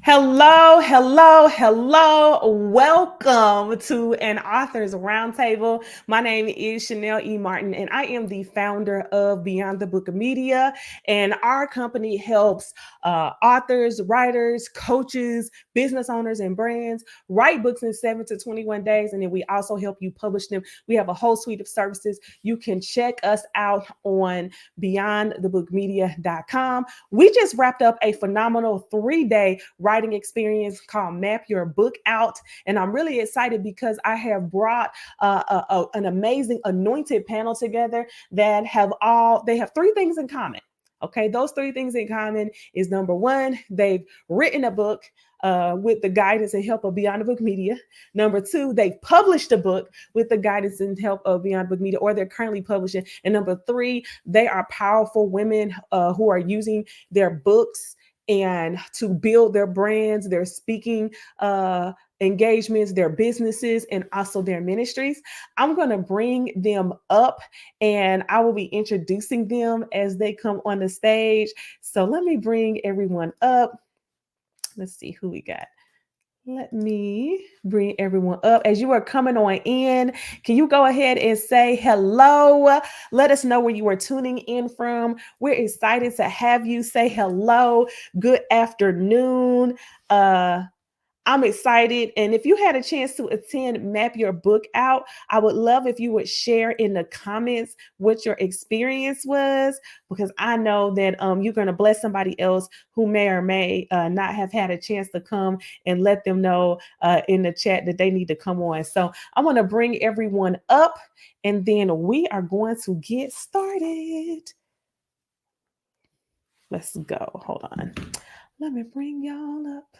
Hello, hello, hello. Welcome to an Authors Roundtable. My name is Chanel E. Martin, and I am the founder of Beyond the Book of Media. And our company helps authors, writers, coaches, business owners, and brands write books in 7 to 21 days. And then we also help you publish them. We have a whole suite of services. You can check us out on beyondthebookmedia.com. We just wrapped up a phenomenal 3-day writing experience called Map Your Book Out. And I'm really excited because I have brought an amazing anointed panel together that they have 3 things in common. Okay, those 3 things in common is number 1, they've written a book with the guidance and help of Beyond the Book Media. Number 2, they've published a book with the guidance and help of Beyond Book Media, or they're currently publishing. And number 3, they are powerful women who are using their books and to build their brands, their speaking engagements, their businesses, and also their ministries. I'm going to bring them up and I will be introducing them as they come on the stage. So let me bring everyone up. Let's see who we got. Let me bring everyone up. As you are coming on in, can you go ahead and say hello? Let us know where you are tuning in from. We're excited to have you. Say hello. Good afternoon. I'm excited. And if you had a chance to attend Map Your Book Out, I would love if you would share in the comments what your experience was, because I know that you're going to bless somebody else who may or may not have had a chance to come, and let them know in the chat that they need to come on. So I'm going to bring everyone up and then we are going to get started. Let's go. Hold on. Let me bring y'all up.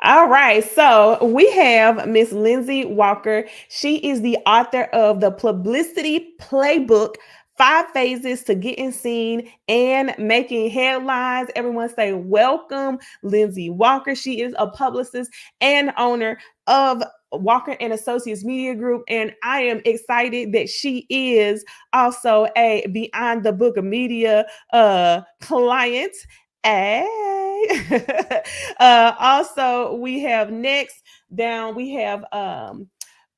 All right, so we have Miss Lindsey Walker. She is the author of the Publicity Playbook, 5 Phases to Getting Seen and Making Headlines. Everyone say welcome, Lindsey Walker. She is a publicist and owner of Walker and Associates Media Group, and I am excited that she is also a Beyond the Book of Media client. Hey. Also, we have next down, we have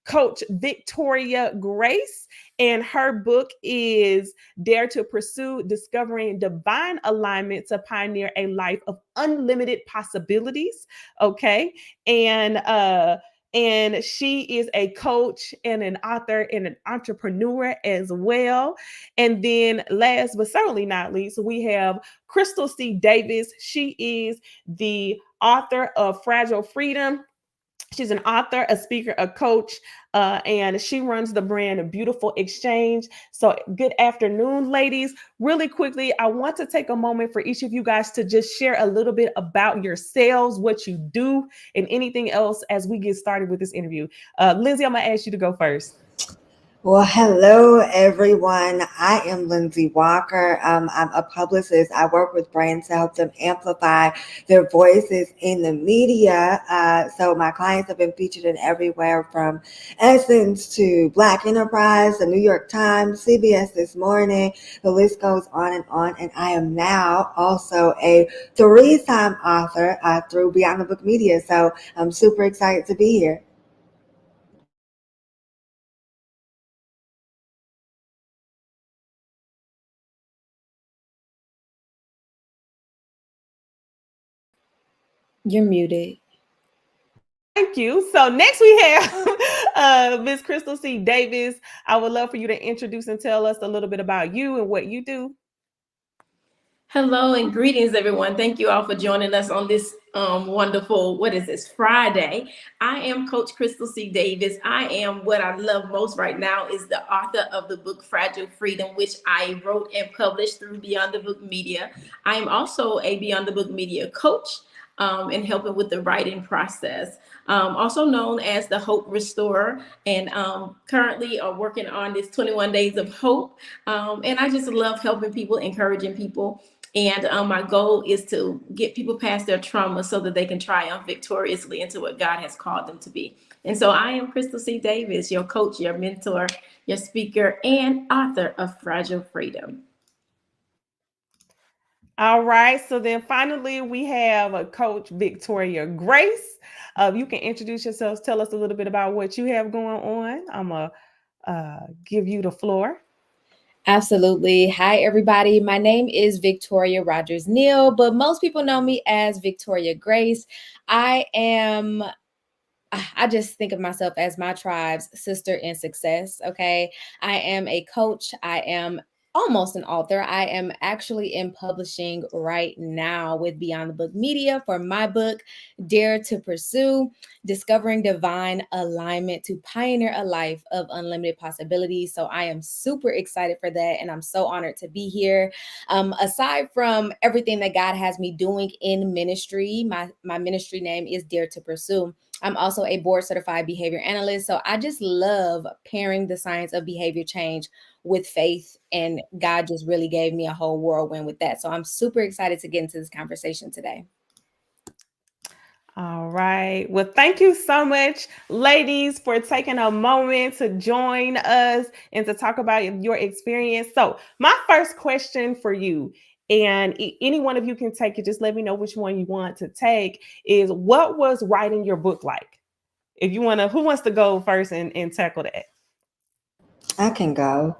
Coach Victoria Grace, and her book is Dare to Pursue Discovering Divine Alignment to Pioneer a Life of Unlimited Possibilities. Okay. And she is a coach and an author and an entrepreneur as well. And then last but certainly not least, we have Crystal C. Davis. She is the author of Fragile Freedom. She's an author, a speaker, a coach, and she runs the brand Beautiful Exchange. So good afternoon, ladies. Really quickly, I want to take a moment for each of you guys to just share a little bit about yourselves, what you do, and anything else as we get started with this interview. Lindsey, I'm going to ask you to go first. Well, hello, everyone. I am Lindsey Walker. I'm a publicist. I work with brands to help them amplify their voices in the media. So my clients have been featured in everywhere from Essence to Black Enterprise, the New York Times, CBS This Morning. The list goes on. And I am now also a 3-time author through Beyond the Book Media. So I'm super excited to be here. You're muted. Thank you. So next we have Ms. Crystal C. Davis. I would love for you to introduce and tell us a little bit about you and what you do. Hello and greetings, everyone. Thank you all for joining us on this wonderful, Friday. I am Coach Crystal C. Davis. I am, what I love most right now is the author of the book Fragile Freedom, which I wrote and published through Beyond the Book Media. I am also a Beyond the Book Media coach and helping with the writing process. Also known as the Hope Restorer, and currently are working on this 21 Days of Hope. And I just love helping people, encouraging people. And my goal is to get people past their trauma so that they can triumph victoriously into what God has called them to be. And so I am Crystal C. Davis, your coach, your mentor, your speaker, and author of Fragile Freedom. All right. So then finally, we have a Coach Victoria Grace. You can introduce yourselves. Tell us a little bit about what you have going on. I'm going to give you the floor. Absolutely. Hi, everybody. My name is Victoria Rogers Neal, but most people know me as Victoria Grace. I just think of myself as my tribe's sister in success. Okay. I am a coach. I am almost an author. I am actually in publishing right now with Beyond the Book Media for my book, Dare to Pursue, Discovering Divine Alignment to Pioneer a Life of Unlimited Possibilities. So I am super excited for that. And I'm so honored to be here. Aside from everything that God has me doing in ministry, my ministry name is Dare to Pursue. I'm also a board certified behavior analyst. So I just love pairing the science of behavior change with faith. And God just really gave me a whole whirlwind with that. So I'm super excited to get into this conversation today. All right. Well, thank you so much, ladies, for taking a moment to join us and to talk about your experience. So, my first question for you, and any one of you can take it, just let me know which one you want to take, is what was writing your book like? If you want to, who wants to go first and tackle that? I can go.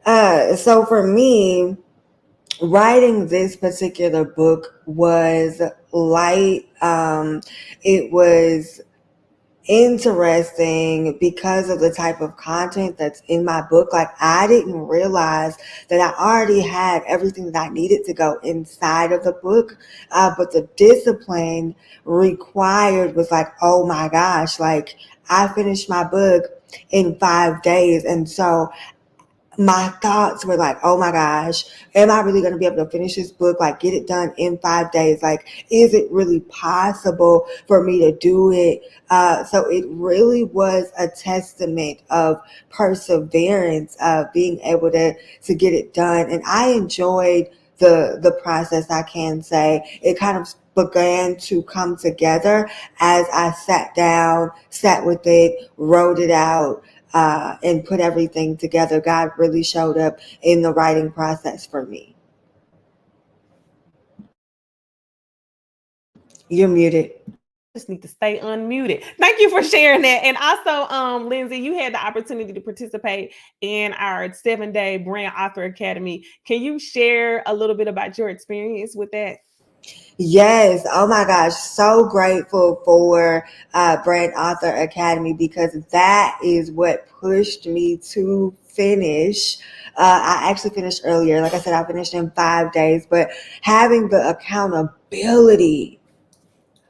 So for me, writing this particular book was light. It was interesting because of the type of content that's in my book. Like, I didn't realize that I already had everything that I needed to go inside of the book, but the discipline required was like, oh my gosh, like I finished my book in 5 days. And so my thoughts were like, oh my gosh, am I really going to be able to finish this book? Like, get it done in 5 days? Like, is it really possible for me to do it? So it really was a testament of perseverance, of being able to get it done. And I enjoyed the process, I can say. It kind of began to come together as I sat down, sat with it, wrote it out, and put everything together. God really showed up in the writing process for me. You're muted. Just need to stay unmuted. Thank you for sharing that. And also, Lindsey, you had the opportunity to participate in our 7-day Brand Author Academy. Can you share a little bit about your experience with that? Yes. Oh my gosh. So grateful for Brand Author Academy, because that is what pushed me to finish. I actually finished earlier. Like I said, I finished in 5 days, but having the accountability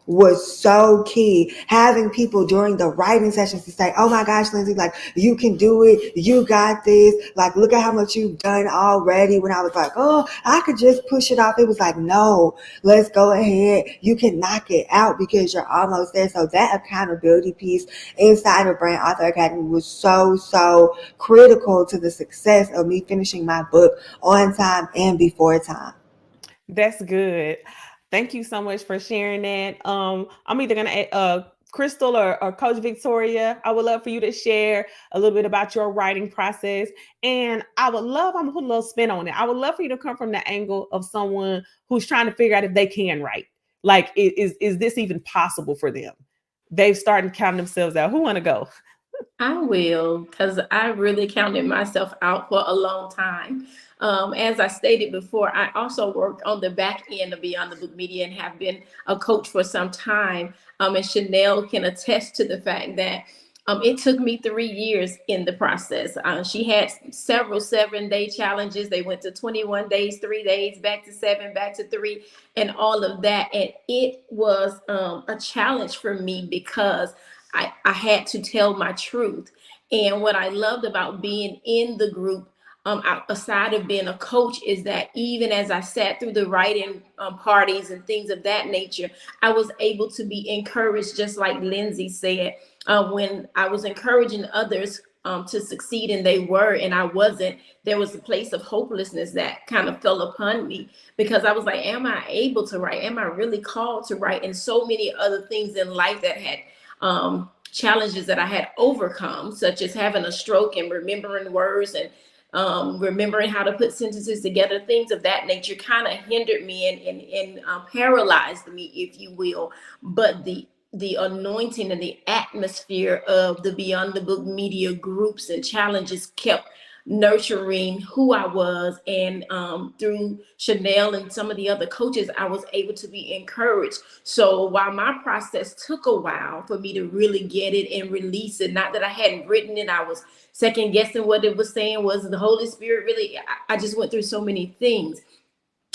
was so key. Having people during the writing sessions to say, oh my gosh, Lindsey, like, you can do it. You got this. Like, look at how much you've done already. When I was like, oh, I could just push it off. It was like, no, let's go ahead. You can knock it out because you're almost there. So that accountability piece inside of Brand Author Academy was so critical to the success of me finishing my book on time and before time. That's good. Thank you so much for sharing that. I'm either gonna Crystal or Coach Victoria, I would love for you to share a little bit about your writing process. And I'm gonna put a little spin on it. I would love for you to come from the angle of someone who's trying to figure out if they can write. Like, is this even possible for them? They've started counting themselves out. Who want to go? I will, because I really counted myself out for a long time. As I stated before, I also worked on the back end of Beyond the Book Media and have been a coach for some time. And Chanel can attest to the fact that it took me 3 years in the process. She had several 7-day challenges. They went to 21 days, 3 days, back to 7, back to 3, and all of that. And it was a challenge for me because I had to tell my truth. And what I loved about being in the group, aside of being a coach, is that even as I sat through the writing parties and things of that nature, I was able to be encouraged, just like Lindsey said, when I was encouraging others to succeed and they were, and I wasn't, there was a place of hopelessness that kind of fell upon me, because I was like, am I able to write? Am I really called to write? And so many other things in life that had challenges that I had overcome, such as having a stroke and remembering words and remembering how to put sentences together, things of that nature kind of hindered me and paralyzed me, if you will. But the anointing and the atmosphere of the Beyond the Book media groups and challenges kept nurturing who I was. And through Chanel and some of the other coaches, I was able to be encouraged. So while my process took a while for me to really get it and release it, not that I hadn't written it, I was second guessing what it was saying. Was the Holy Spirit really? I just went through so many things,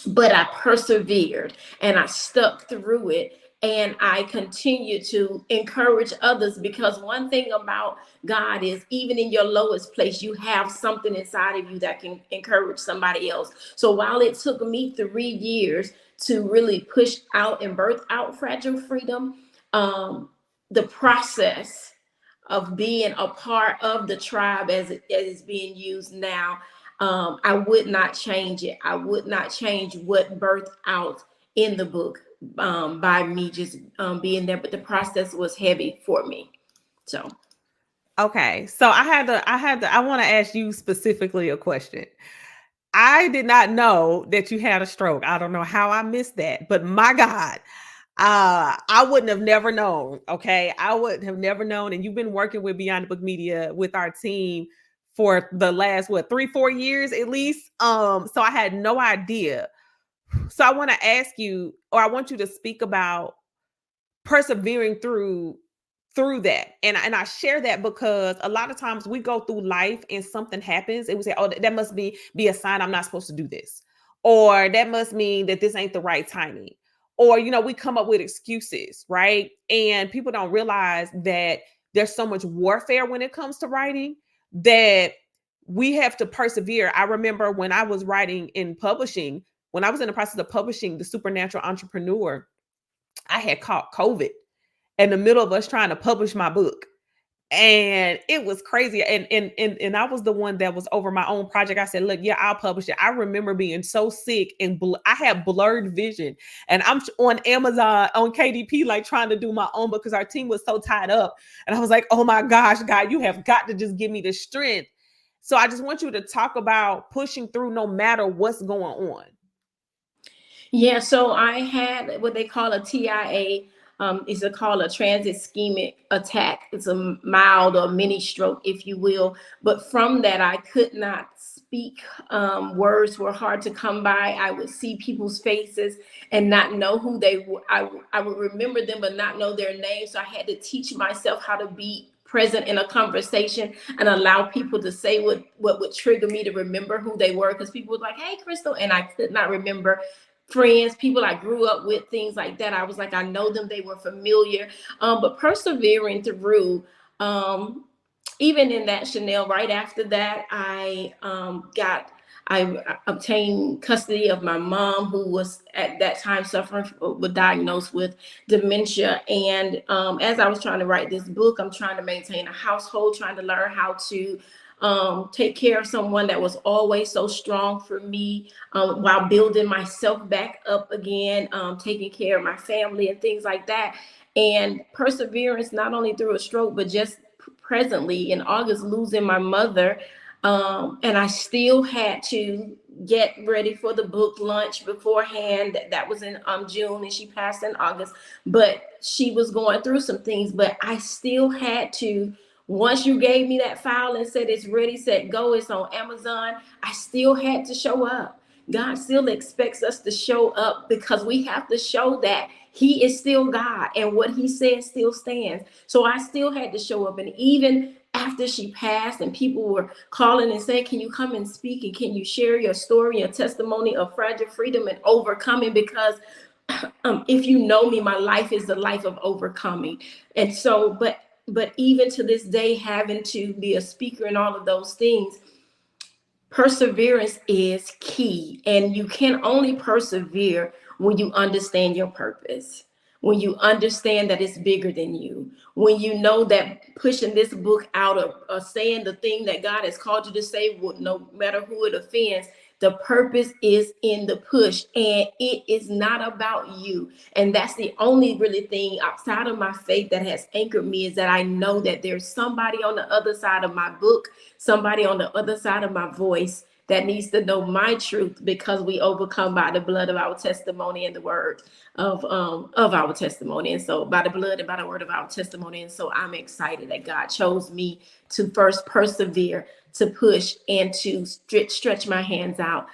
but I persevered and I stuck through it. And I continue to encourage others, because one thing about God is, even in your lowest place, you have something inside of you that can encourage somebody else. So while it took me 3 years to really push out and birth out Fragile Freedom, the process of being a part of the tribe as it is being used now, I would not change it. I would not change what birthed out in the book by me just being there. But the process was heavy for me. So. Okay. So I want to ask you specifically a question. I did not know that you had a stroke. I don't know how I missed that, but my God, I wouldn't have never known. Okay. I would have never known. And you've been working with Beyond the Book Media with our team for the last, 3-4 years at least. So I had no idea. So I want to ask you, or I want you to speak about persevering through that. And I share that because a lot of times we go through life and something happens and we say, oh, that must be a sign I'm not supposed to do this. Or that must mean that this ain't the right timing. Or, we come up with excuses, right? And people don't realize that there's so much warfare when it comes to writing that we have to persevere. I remember when I was writing in publishing, when I was in the process of publishing The Supernatural Entrepreneur, I had caught COVID in the middle of us trying to publish my book. And it was crazy. And I was the one that was over my own project. I said, look, yeah, I'll publish it. I remember being so sick and I had blurred vision. And I'm on Amazon, on KDP, like trying to do my own book because our team was so tied up. And I was like, oh my gosh, God, you have got to just give me the strength. So I just want you to talk about pushing through no matter what's going on. Yeah, so I had what they call a TIA. It's called a transit ischemic attack. It's a mild or mini stroke, if you will. But from that, I could not speak. Words were hard to come by. I would see people's faces and not know who they were. I would remember them, but not know their names. So I had to teach myself how to be present in a conversation and allow people to say what would trigger me to remember who they were. Because people were like, hey, Crystal. And I could not remember friends, people I grew up with, things like that. I was like, I know them, they were familiar. But persevering through, even in that, Chanel, right after that, I obtained custody of my mom, who was at that time suffering with diagnosed with dementia. And as I was trying to write this book, I'm trying to maintain a household, trying to learn how to take care of someone that was always so strong for me, while building myself back up again, taking care of my family and things like that. And perseverance, not only through a stroke, but just presently in August, losing my mother. And I still had to get ready for the book launch beforehand. That was in June, and she passed in August. But she was going through some things, but I still had to. Once you gave me that file and said it's ready, set, go, it's on Amazon, I still had to show up. God still expects us to show up because we have to show that he is still God and what he says still stands. So I still had to show up. And even after she passed and people were calling and saying, can you come and speak? And can you share your story, your testimony of Fragile Freedom and overcoming? Because if you know me, my life is the life of overcoming. And so, but even to this day, having to be a speaker and all of those things, perseverance is key. And you can only persevere when you understand your purpose, when you understand that it's bigger than you, when you know that pushing this book out or saying the thing that God has called you to say, no matter who it offends, The purpose is in the push, and it is not about you. And that's the only really thing outside of my faith that has anchored me, is that I know that there's somebody on the other side of my book, somebody on the other side of my voice that needs to know my truth, because we overcome by the blood of our testimony and the word of our testimony. And so by the blood and by the word of our testimony. And so I'm excited that God chose me to first persevere, to push, and to stretch my hands out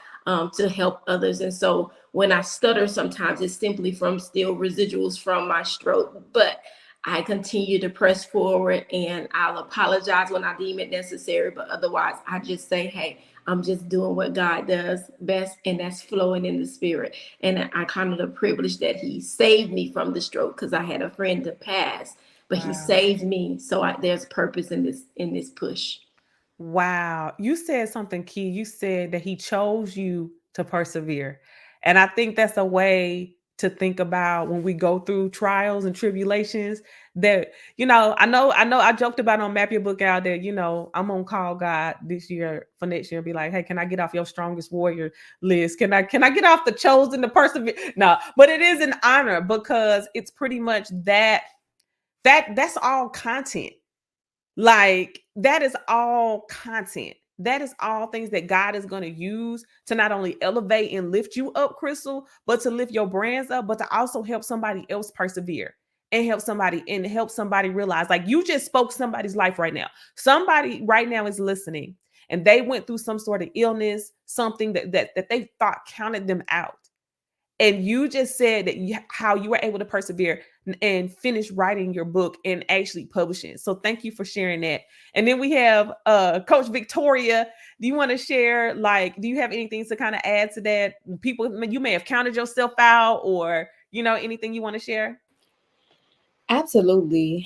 to help others. And so when I stutter, sometimes it's simply from still residuals from my stroke, but I continue to press forward, and I'll apologize when I deem it necessary. But otherwise, I just say, hey, I'm just doing what God does best, and that's flowing in the spirit. And I kind of the privilege that he saved me from the stroke, because I had a friend to pass, but he saved me. So there's purpose in this push. Wow. You said something key. You said that he chose you to persevere. And I think that's a way to think about when we go through trials and tribulations, that, I joked about on Map Your Book Out that, I'm going to call God this year for next year and be like, hey, can I get off your strongest warrior list? Can I get off the chosen to persevere? No, but it is an honor, because it's pretty much that's all content. Like, that is all content. That is all things that God is going to use to not only elevate and lift you up, Crystal, but to lift your brands up, but to also help somebody else persevere and help somebody realize, like, you just spoke somebody's life right now. Somebody right now is listening, and they went through some sort of illness, something that they thought counted them out. And you just said that how you were able to persevere and finish writing your book and actually publishing. So thank you for sharing that. And then we have Coach Victoria. Do you want to share, do you have anything to kind of add to that? People, you may have counted yourself out, or, anything you want to share? Absolutely.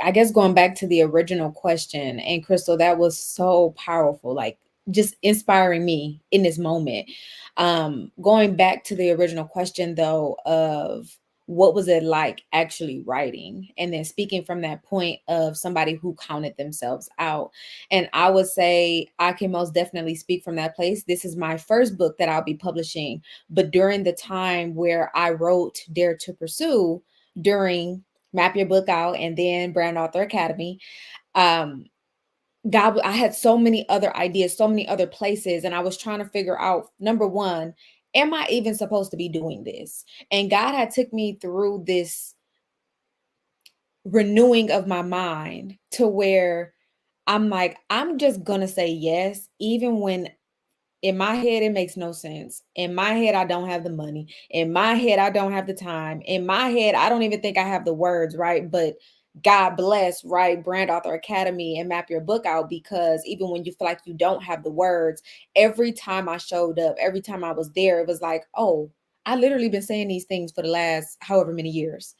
I guess going back to the original question, and Crystal, that was so powerful, like just inspiring me in this moment. Going back to the original question, though, of what was it like actually writing, and then speaking from that point of somebody who counted themselves out. And I would say I can most definitely speak from that place. This is my first book that I'll be publishing, but during the time where I wrote Dare to Pursue, during Map Your Book Out and then Brand Author Academy, God, I had so many other ideas, so many other places, and I was trying to figure out, number one, am I even supposed to be doing this? And God had took me through this renewing of my mind to where I'm like, I'm just gonna say yes, even when in my head it makes no sense. In my head, I don't have the money. In my head, I don't have the time. In my head, I don't even think I have the words, right? But God bless, right, Brand Author Academy and Map Your Book Out, because even when you feel like you don't have the words, every time I showed up, every time I was there, it was like, oh, I literally been saying these things for the last however many years.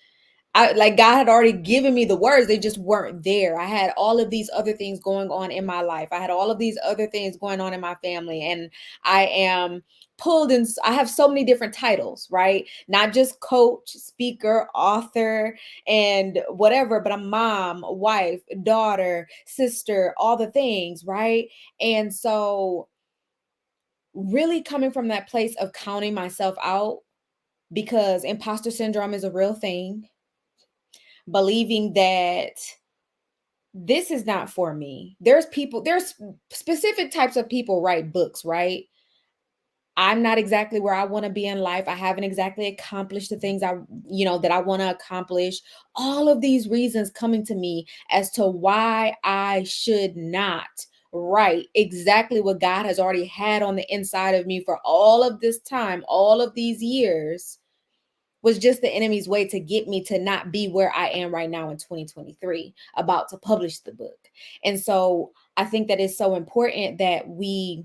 Like God had already given me the words, they just weren't there. I had all of these other things going on in my life. I had all of these other things going on in my family, and I am pulled in. I have so many different titles, right? Not just coach, speaker, author, and whatever, but I'm mom, wife, daughter, sister, all the things, right? And so really coming from that place of counting myself out, because imposter syndrome is a real thing, believing that this is not for me. There's specific types of people write books, right? I'm not exactly where I want to be in life. I haven't exactly accomplished the things that I want to accomplish. All of these reasons coming to me as to why I should not write exactly what God has already had on the inside of me for all of this time, all of these years, was just the enemy's way to get me to not be where I am right now in 2023, about to publish the book. And so I think that it's so important that we,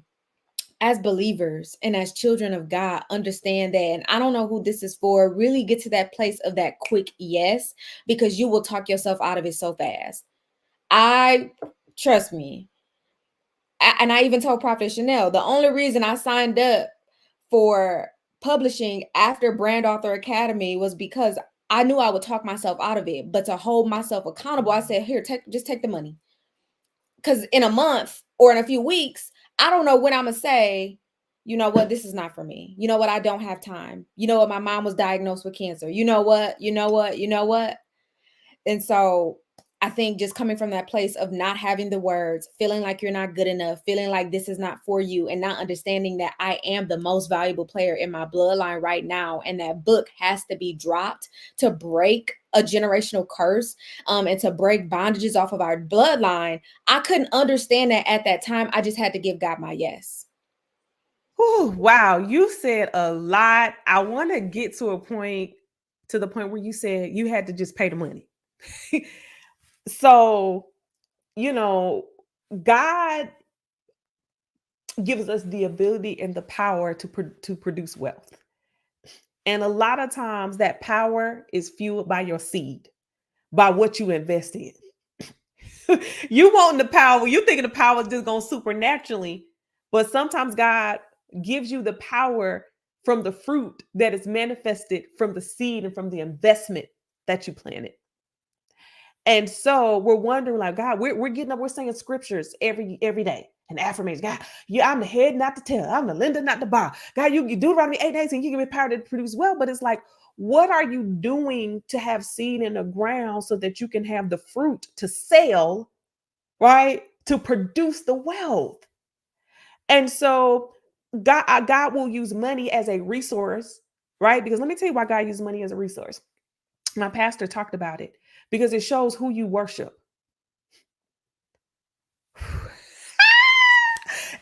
as believers and as children of God, understand that, and I don't know who this is for, really get to that place of that quick yes, because you will talk yourself out of it so fast. Trust me. And I even told Prophet Chanel, the only reason I signed up for publishing after Brand Author Academy was because I knew I would talk myself out of it. But to hold myself accountable, I said, here, just take the money. Because in a month or in a few weeks, I don't know when I'm going to say, you know what, this is not for me. You know what, I don't have time. You know what, my mom was diagnosed with cancer. You know what. And so I think just coming from that place of not having the words, feeling like you're not good enough, feeling like this is not for you, and not understanding that I am the most valuable player in my bloodline right now. And that book has to be dropped to break a generational curse, and to break bondages off of our bloodline. I couldn't understand that at that time. I just had to give God my yes. Whew, wow, you said a lot. I want to get to the point where you said you had to just pay the money. So, God gives us the ability and the power to produce wealth. And a lot of times that power is fueled by your seed, by what you invest in. You want the power, you thinking the power is just going supernaturally, but sometimes God gives you the power from the fruit that is manifested from the seed and from the investment that you planted. And so we're wondering, like, God, we're getting up, we're saying scriptures every day and affirmations. God, yeah, I'm the head, not the tail. I'm the lender, not the borrower. God, you do Deuteronomy 8:18, you give me power to produce wealth. But it's like, what are you doing to have seed in the ground so that you can have the fruit to sell, right? To produce the wealth. And so God will use money as a resource, right? Because let me tell you why God uses money as a resource. My pastor talked about it because it shows who you worship.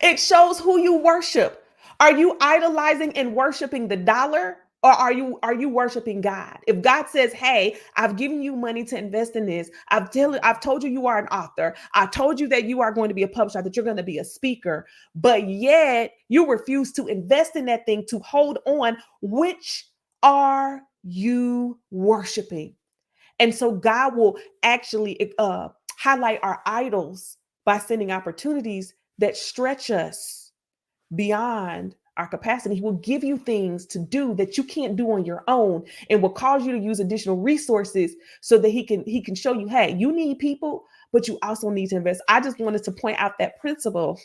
It shows who you worship. Are you idolizing and worshiping the dollar, or are you worshiping God? If God says, "Hey, I've given you money to invest in this. I've told you you are an author. I told you that you are going to be a publisher, that you're going to be a speaker, but yet you refuse to invest in that thing to hold on, which are you worshiping?" And so God will actually highlight our idols by sending opportunities that stretch us beyond our capacity. He will give you things to do that you can't do on your own, and will cause you to use additional resources so that he can show you, hey, you need people, but you also need to invest. I just wanted to point out that principle,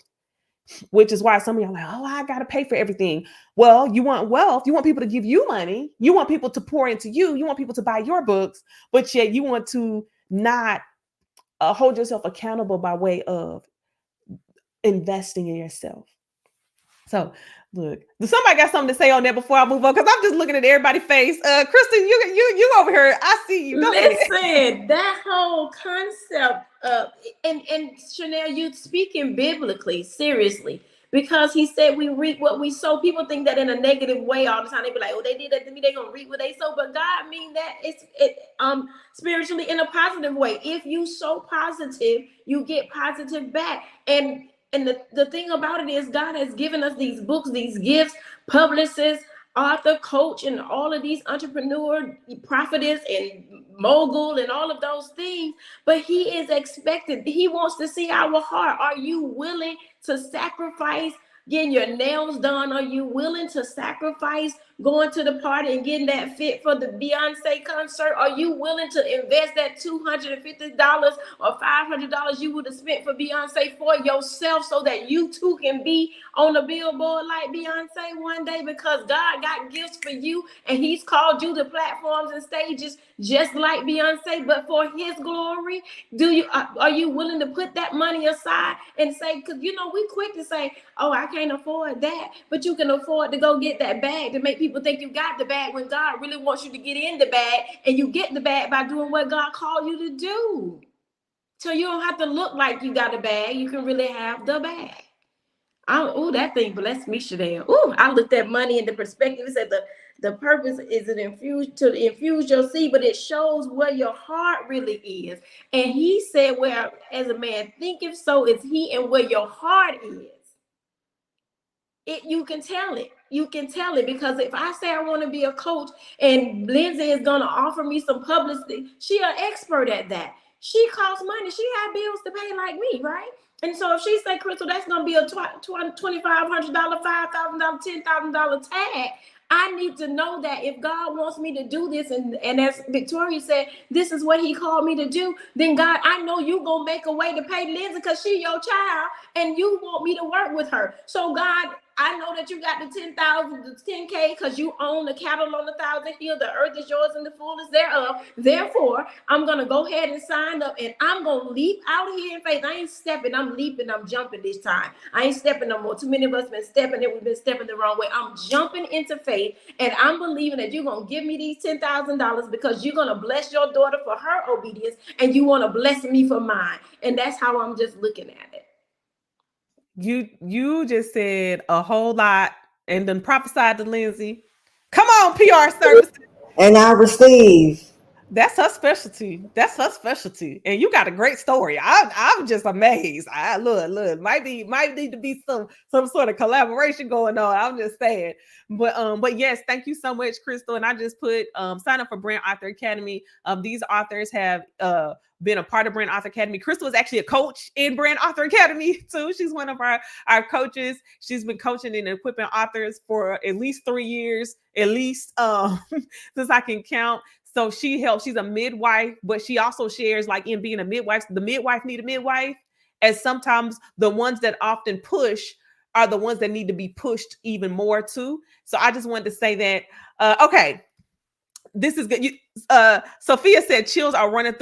which is why some of you are like, oh, I got to pay for everything. Well, you want wealth. You want people to give you money. You want people to pour into you. You want people to buy your books, but yet you want to not hold yourself accountable by way of investing in yourself. So look, does somebody got something to say on that before I move on? Because I'm just looking at everybody's face. Kristen, you over here. I see you. Go Listen, ahead. that whole concept of and Chanel, you speaking biblically, seriously. Because he said we reap what we sow. People think that in a negative way all the time. They be like, oh, they did that to me, they're gonna reap what they sow. But God mean that it's spiritually in a positive way. If you sow positive, you get positive back. And the thing about it is God has given us these books, these gifts, Publicist, author, coach, and all of these entrepreneur, prophetess, and mogul, and all of those things. But he is expected. He wants to see our heart. Are you willing to sacrifice getting your nails done? Are you willing to sacrifice going to the party and getting that fit for the Beyonce concert? Are you willing to invest that $250 or $500 you would have spent for Beyonce for yourself so that you too can be on a billboard like Beyonce one day? Because God got gifts for you, and he's called you to platforms and stages just like Beyonce, but for his glory. Are you willing to put that money aside and say, because we quick to say, oh, I can't afford that, but you can afford to go get that bag to make people think you got the bag, when God really wants you to get in the bag, and you get the bag by doing what God called you to do. So you don't have to look like you got a bag. You can really have the bag. That thing blessed me, Chanel. I looked at money in the perspective. It said the purpose is to infuse your seed, but it shows where your heart really is. And he said, where as a man thinketh, so is he, and where your heart is. You can tell it. You can tell it, because if I say I want to be a coach and Lindsey is going to offer me some publicity, she an expert at that. She costs money. She had bills to pay like me, right? And so if she say, Crystal, that's going to be a $2,500, $5,000, $10,000 tag, I need to know that if God wants me to do this, and as Victoria said, this is what he called me to do, then God, I know you going to make a way to pay Lindsey because she your child and you want me to work with her. So God, I know that you got the 10,000, the 10K, because you own the cattle on the 1,000 hill. The earth is yours and the fullness thereof. Therefore, I'm going to go ahead and sign up, and I'm going to leap out here in faith. I ain't stepping, I'm leaping, I'm jumping this time. I ain't stepping no more. Too many of us been stepping and we've been stepping the wrong way. I'm jumping into faith, and I'm believing that you're going to give me these $10,000 because you're going to bless your daughter for her obedience, and you want to bless me for mine. And that's how I'm just looking at it. You just said a whole lot and then prophesied to Lindsey. Come on, PR services. And I receive. That's her specialty. That's her specialty. And you got a great story. I'm just amazed. Look, might need to be some sort of collaboration going on. I'm just saying. But yes, thank you so much, Crystal. And I just put sign up for Brand Author Academy. These authors have been a part of Brand Author Academy. Crystal is actually a coach in Brand Author Academy too. She's one of our coaches. She's been coaching and equipping authors for at least 3 years, at least since I can count. So she helps. She's a midwife, but she also shares, like, in being a midwife, the midwife need a midwife, as sometimes the ones that often push are the ones that need to be pushed even more too. So I just wanted to say that. Okay, this is good. Sophia said chills are running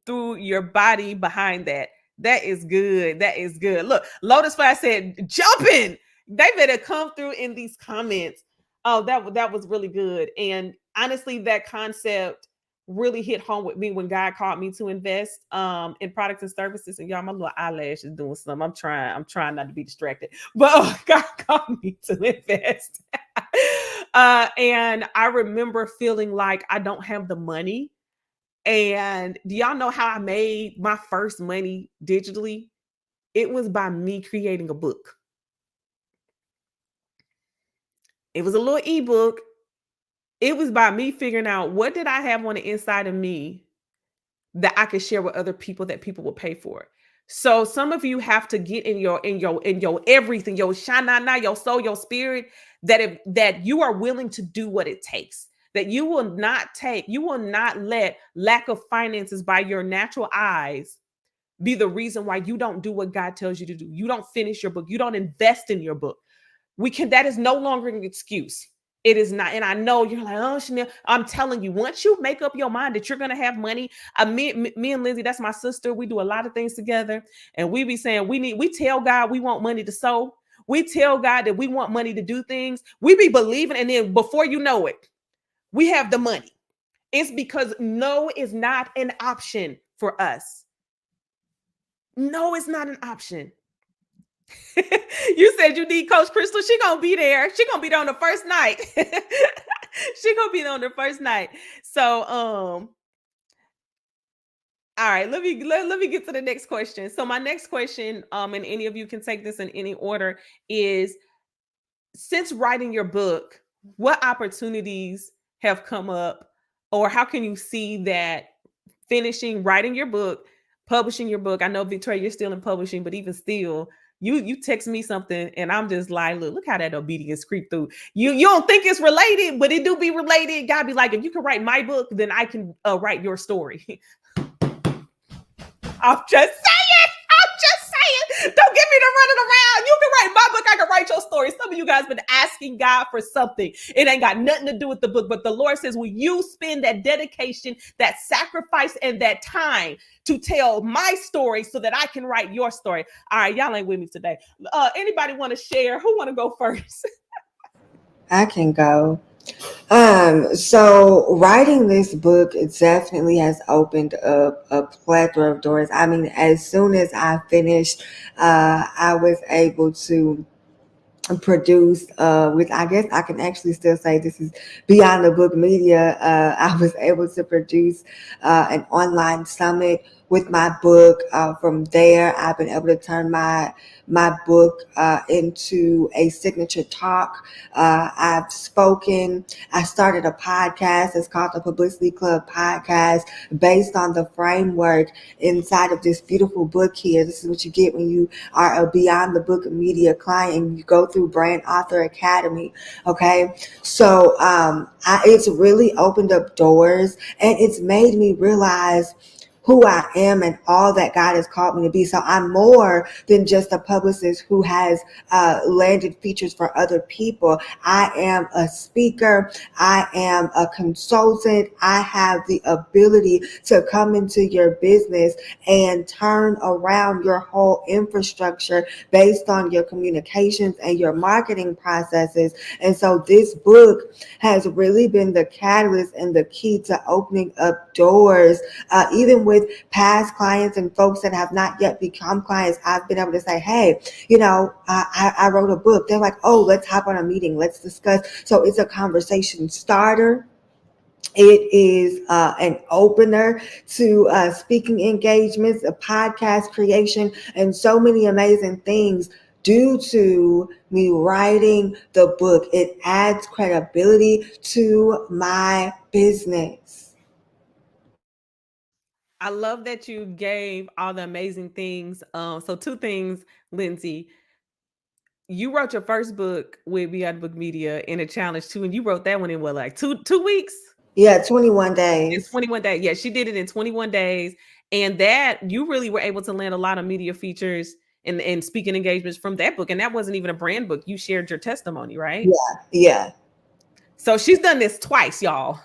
through your body behind that. That is good. That is good. Look, Lotus Fire said jumping. They better come through in these comments. Oh, that was really good. And honestly, that concept really hit home with me when God called me to invest in products and services. And y'all, my little eyelash is doing something. I'm trying not to be distracted. But God called me to invest. And I remember feeling like I don't have the money. And do y'all know how I made my first money digitally? It was by me creating a book. It was a little ebook. It was by me figuring out what did I have on the inside of me that I could share with other people that people would pay for. So some of you have to get in your everything, your shanana, your soul, your spirit, that you are willing to do what it takes. That you will not let lack of finances by your natural eyes be the reason why you don't do what God tells you to do. You don't finish your book. You don't invest in your book. That is no longer an excuse. It is not. And I know you're like, oh, Chanel, I'm telling you, once you make up your mind that you're going to have money, me and Lindsey, that's my sister. We do a lot of things together. And we be saying, we tell God we want money to sow. We tell God that we want money to do things. We be believing. And then before you know it, we have the money. It's because no is not an option for us. No, it's not an option. You said you need Coach Crystal. She gonna be there. She gonna be there on the first night. She gonna be there on the first night. So, all right. Let me get to the next question. So, my next question, and any of you can take this in any order, is: since writing your book, what opportunities have come up, or how can you see that writing your book, publishing your book? I know, Victoria, you're still in publishing, but even still. You text me something and I'm just like, look how that obedience creep through. You don't think it's related, but it do be related. God be like, if you can write my book, then I can write your story. I'm just saying. Don't get me to running around. You can write my book. I can write your story. Some of you guys been asking God for something. It ain't got nothing to do with the book, but the Lord says, will you spend that dedication, that sacrifice, and that time to tell my story so that I can write your story? All right, y'all ain't with me today. Anybody want to share? Who want to go first? I can go. So writing this book, it definitely has opened up a plethora of doors. I mean, as soon as I finished, I was able to produce with, I guess I can actually still say this is beyond the book media. I was able to produce an online summit with my book. From there, I've been able to turn my book into a signature talk. I've spoken. I started a podcast. It's called the Publicity Club Podcast, based on the framework inside of this beautiful book here. This is what you get when you are a Beyond the Book Media client and you go through Brand Author Academy. Okay, so it's really opened up doors, and it's made me realize who I am and all that God has called me to be. So I'm more than just a publicist who has landed features for other people. I am a speaker. I am a consultant. I have the ability to come into your business and turn around your whole infrastructure based on your communications and your marketing processes. And so this book has really been the catalyst and the key to opening up doors, even with past clients and folks that have not yet become clients. I've been able to say, hey, I wrote a book. They're like, oh, let's hop on a meeting. Let's discuss. So it's a conversation starter. It is an opener to speaking engagements, a podcast creation, and so many amazing things due to me writing the book. It adds credibility to my business. I love that you gave all the amazing things. So two things, Lindsey. You wrote your first book with Beyond Book Media in a challenge too, and you wrote that one in what, like two weeks? Yeah, 21 In days. 21 days. Yeah, she did it in 21 days. And that you really were able to land a lot of media features and speaking engagements from that book. And that wasn't even a brand book. You shared your testimony, right? Yeah. So she's done this twice, y'all.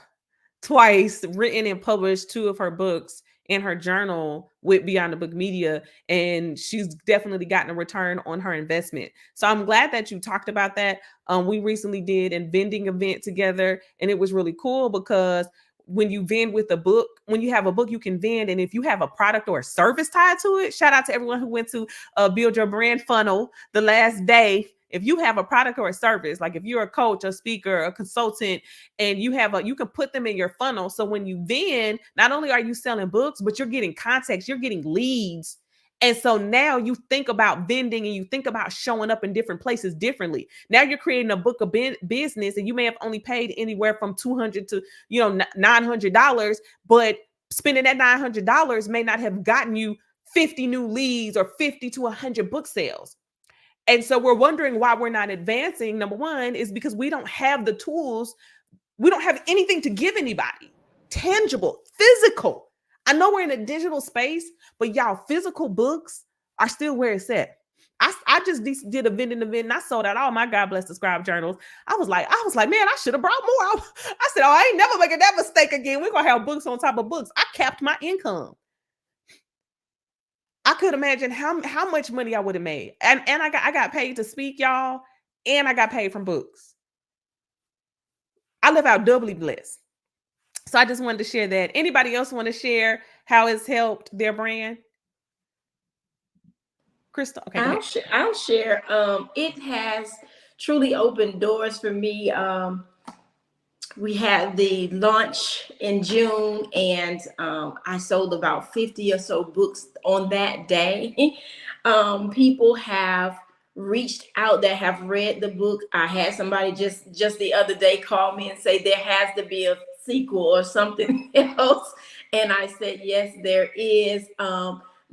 Twice, written and published 2 of her books in her journal with Beyond the Book Media, and she's definitely gotten a return on her investment. So I'm glad that you talked about that. We recently did a vending event together, and it was really cool because when you vend with a book, when you have a book, you can vend, and if you have a product or a service tied to it, shout out to everyone who went to Build Your Brand Funnel the last day. If you have a product or a service, like if you're a coach, a speaker, a consultant, and you can put them in your funnel. So when you vend, not only are you selling books, but you're getting contacts, you're getting leads. And so now you think about vending and you think about showing up in different places differently. Now you're creating a book of business, and you may have only paid anywhere from $200 to $900, but spending that $900 may not have gotten you 50 new leads or 50 to 100 book sales. And so we're wondering why we're not advancing. Number one is because we don't have the tools. We don't have anything to give anybody. Tangible, physical. I know we're in a digital space, but y'all, physical books are still where it's at. I just did a vending event and I sold out all my God Bless the Scribe journals. I was like, man, I should have brought more. I said, I ain't never making that mistake again. We're going to have books on top of books. I capped my income. I could imagine how much money I would have made. And I got paid to speak, y'all, and I got paid from books. I live out doubly blessed. So I just wanted to share that. Anybody else want to share how it's helped their brand? Crystal? Okay, I'll share. It has truly opened doors for me. We had the launch in June, and I sold about 50 or so books on that day. People have reached out that have read the book. I had somebody just the other day call me and say there has to be a sequel or something else, and I said yes, there is.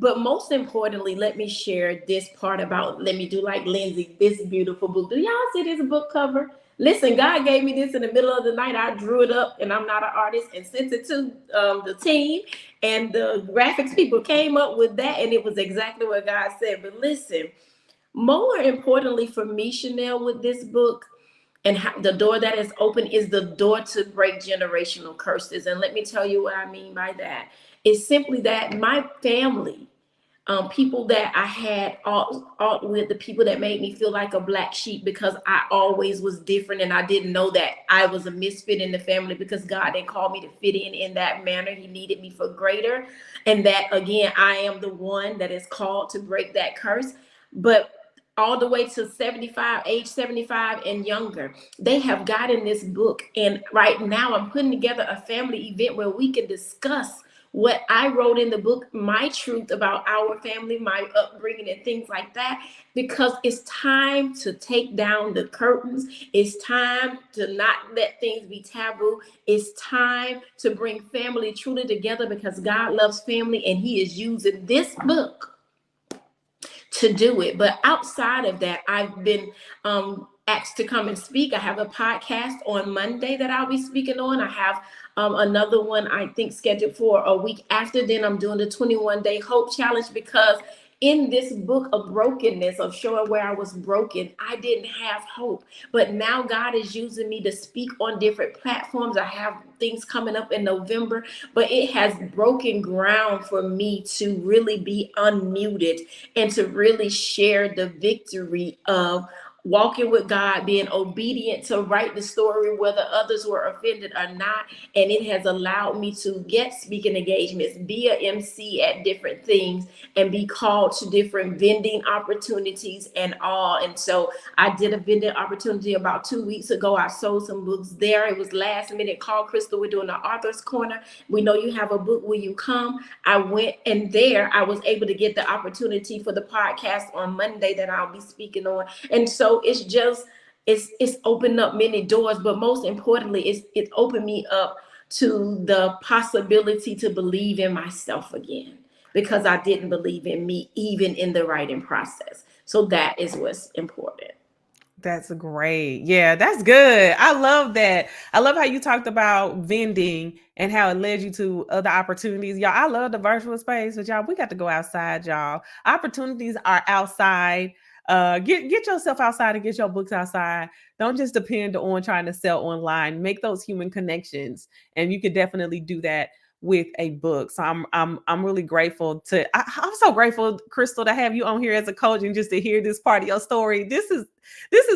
But most importantly, let me share this part about, let me do like Lindsey, this beautiful book. Do y'all see this book cover? Listen, God gave me this in the middle of the night. I drew it up, and I'm not an artist, and sent it to the team, and the graphics people came up with that, and it was exactly what God said. But listen, more importantly for me, Chanel, with this book, and the door that is open is the door to break generational curses. And let me tell you what I mean by that. It's simply that my family, people that I had out with, the people that made me feel like a black sheep because I always was different, and I didn't know that I was a misfit in the family because God didn't call me to fit in that manner. He needed me for greater. And that, again, I am the one that is called to break that curse. But all the way to age 75 and younger, they have gotten this book. And right now I'm putting together a family event where we can discuss what I wrote in the book, my truth about our family, my upbringing, and things like that, because it's time to take down the curtains. It's time to not let things be taboo. It's time to bring family truly together, because God loves family, and He is using this book to do it. But outside of that, I've been asked to come and speak. I have a podcast on Monday that I'll be speaking on. I have another one I think scheduled for a week after. Then I'm doing the 21-day hope challenge, because in this book of brokenness, of showing where I was broken, I didn't have hope. But now God is using me to speak on different platforms. I have things coming up in November, but it has broken ground for me to really be unmuted and to really share the victory of walking with God, being obedient to write the story, whether others were offended or not. And it has allowed me to get speaking engagements, be a MC at different things, and be called to different vending opportunities and all. And so I did a vending opportunity about 2 weeks ago. I sold some books there. It was last minute. Call Crystal, we're doing the Authors Corner. We know you have a book, will you come? I went, and there I was able to get the opportunity for the podcast on Monday that I'll be speaking on. And so it's just, it's opened up many doors, but most importantly, it opened me up to the possibility to believe in myself again, because I didn't believe in me even in the writing process. So that is what's important. That's great. Yeah, that's good. I love that. I love how you talked about vending and how it led you to other opportunities. Y'all, I love the virtual space, but y'all, we got to go outside, y'all. Opportunities are outside. Get yourself outside and get your books outside. Don't just depend on trying to sell online. Make those human connections, and you could definitely do that with a book. So I'm really grateful I'm so grateful, Crystal, to have you on here as a coach and just to hear this part of your story. This is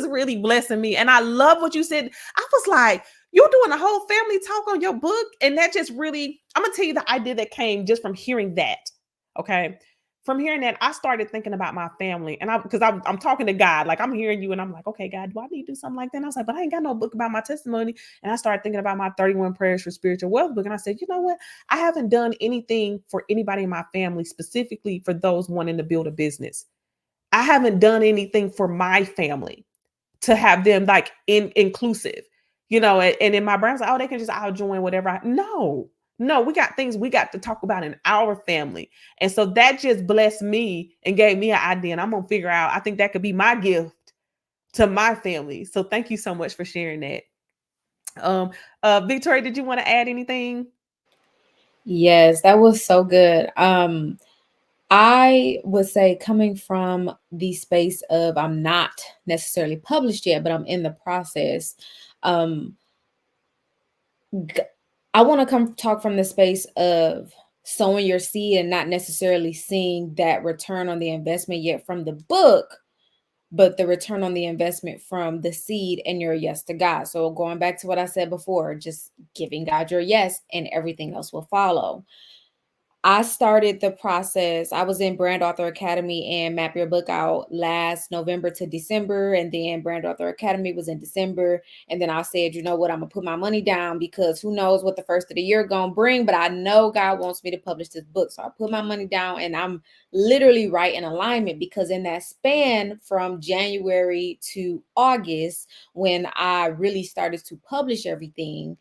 really blessing me. And I love what you said. I was like, you're doing a whole family talk on your book. And that just really, I'm going to tell you the idea that came just from hearing that. Okay. From hearing that, I started thinking about my family. And because I'm talking to God, like I'm hearing you and I'm like, okay, God, do I need to do something like that? And I was like, but I ain't got no book about my testimony. And I started thinking about my 31 Prayers for Spiritual Wealth book. And I said, you know what? I haven't done anything for anybody in my family, specifically for those wanting to build a business. I haven't done anything for my family to have them like inclusive, and in my brain, I was like, oh, they can just all join whatever. No, we got things we got to talk about in our family. And so that just blessed me and gave me an idea. And I'm going to figure out, I think that could be my gift to my family. So thank you so much for sharing that. Victoria, did you want to add anything? Yes, that was so good. I would say, coming from the space of I'm not necessarily published yet, but I'm in the process. I want to come talk from the space of sowing your seed and not necessarily seeing that return on the investment yet from the book, but the return on the investment from the seed and your yes to God. So going back to what I said before, just giving God your yes and everything else will follow. I started the process. I was in Brand Author Academy and Map Your Book Out last November to December. And then Brand Author Academy was in December. And then I said, you know what, I'm going to put my money down because who knows what the first of the year going to bring. But I know God wants me to publish this book. So I put my money down and I'm literally right in alignment, because in that span from January to August, when I really started to publish everything,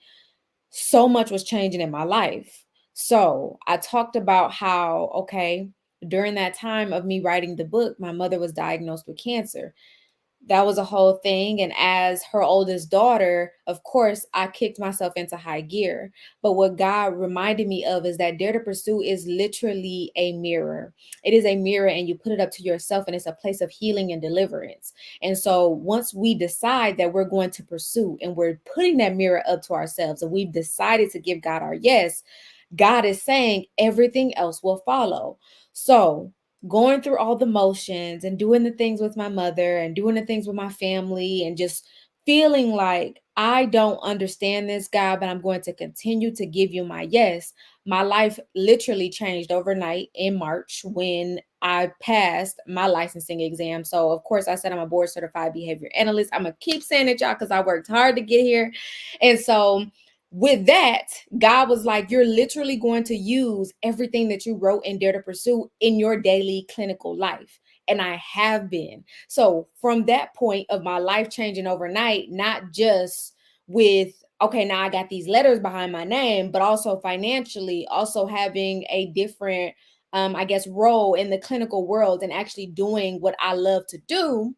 so much was changing in my life. So I talked about how, okay, during that time of me writing the book, my mother was diagnosed with cancer. That was a whole thing. And as her oldest daughter, of course, I kicked myself into high gear. But what God reminded me of is that Dare to Pursue is literally a mirror. It is a mirror, and you put it up to yourself, and it's a place of healing and deliverance. And so once we decide that we're going to pursue and we're putting that mirror up to ourselves and we've decided to give God our yes, God is saying everything else will follow. So going through all the motions and doing the things with my mother and doing the things with my family and just feeling like I don't understand this, God, but I'm going to continue to give you my yes. My life literally changed overnight in March when I passed my licensing exam. So of course I said I'm a board certified behavior analyst. I'm going to keep saying it, y'all, because I worked hard to get here. And so with that, God was like, you're literally going to use everything that you wrote in Dare to Pursue in your daily clinical life. And I have been. So from that point of my life changing overnight, not just with, okay, now I got these letters behind my name, but also financially, also having a different, role in the clinical world and actually doing what I love to do,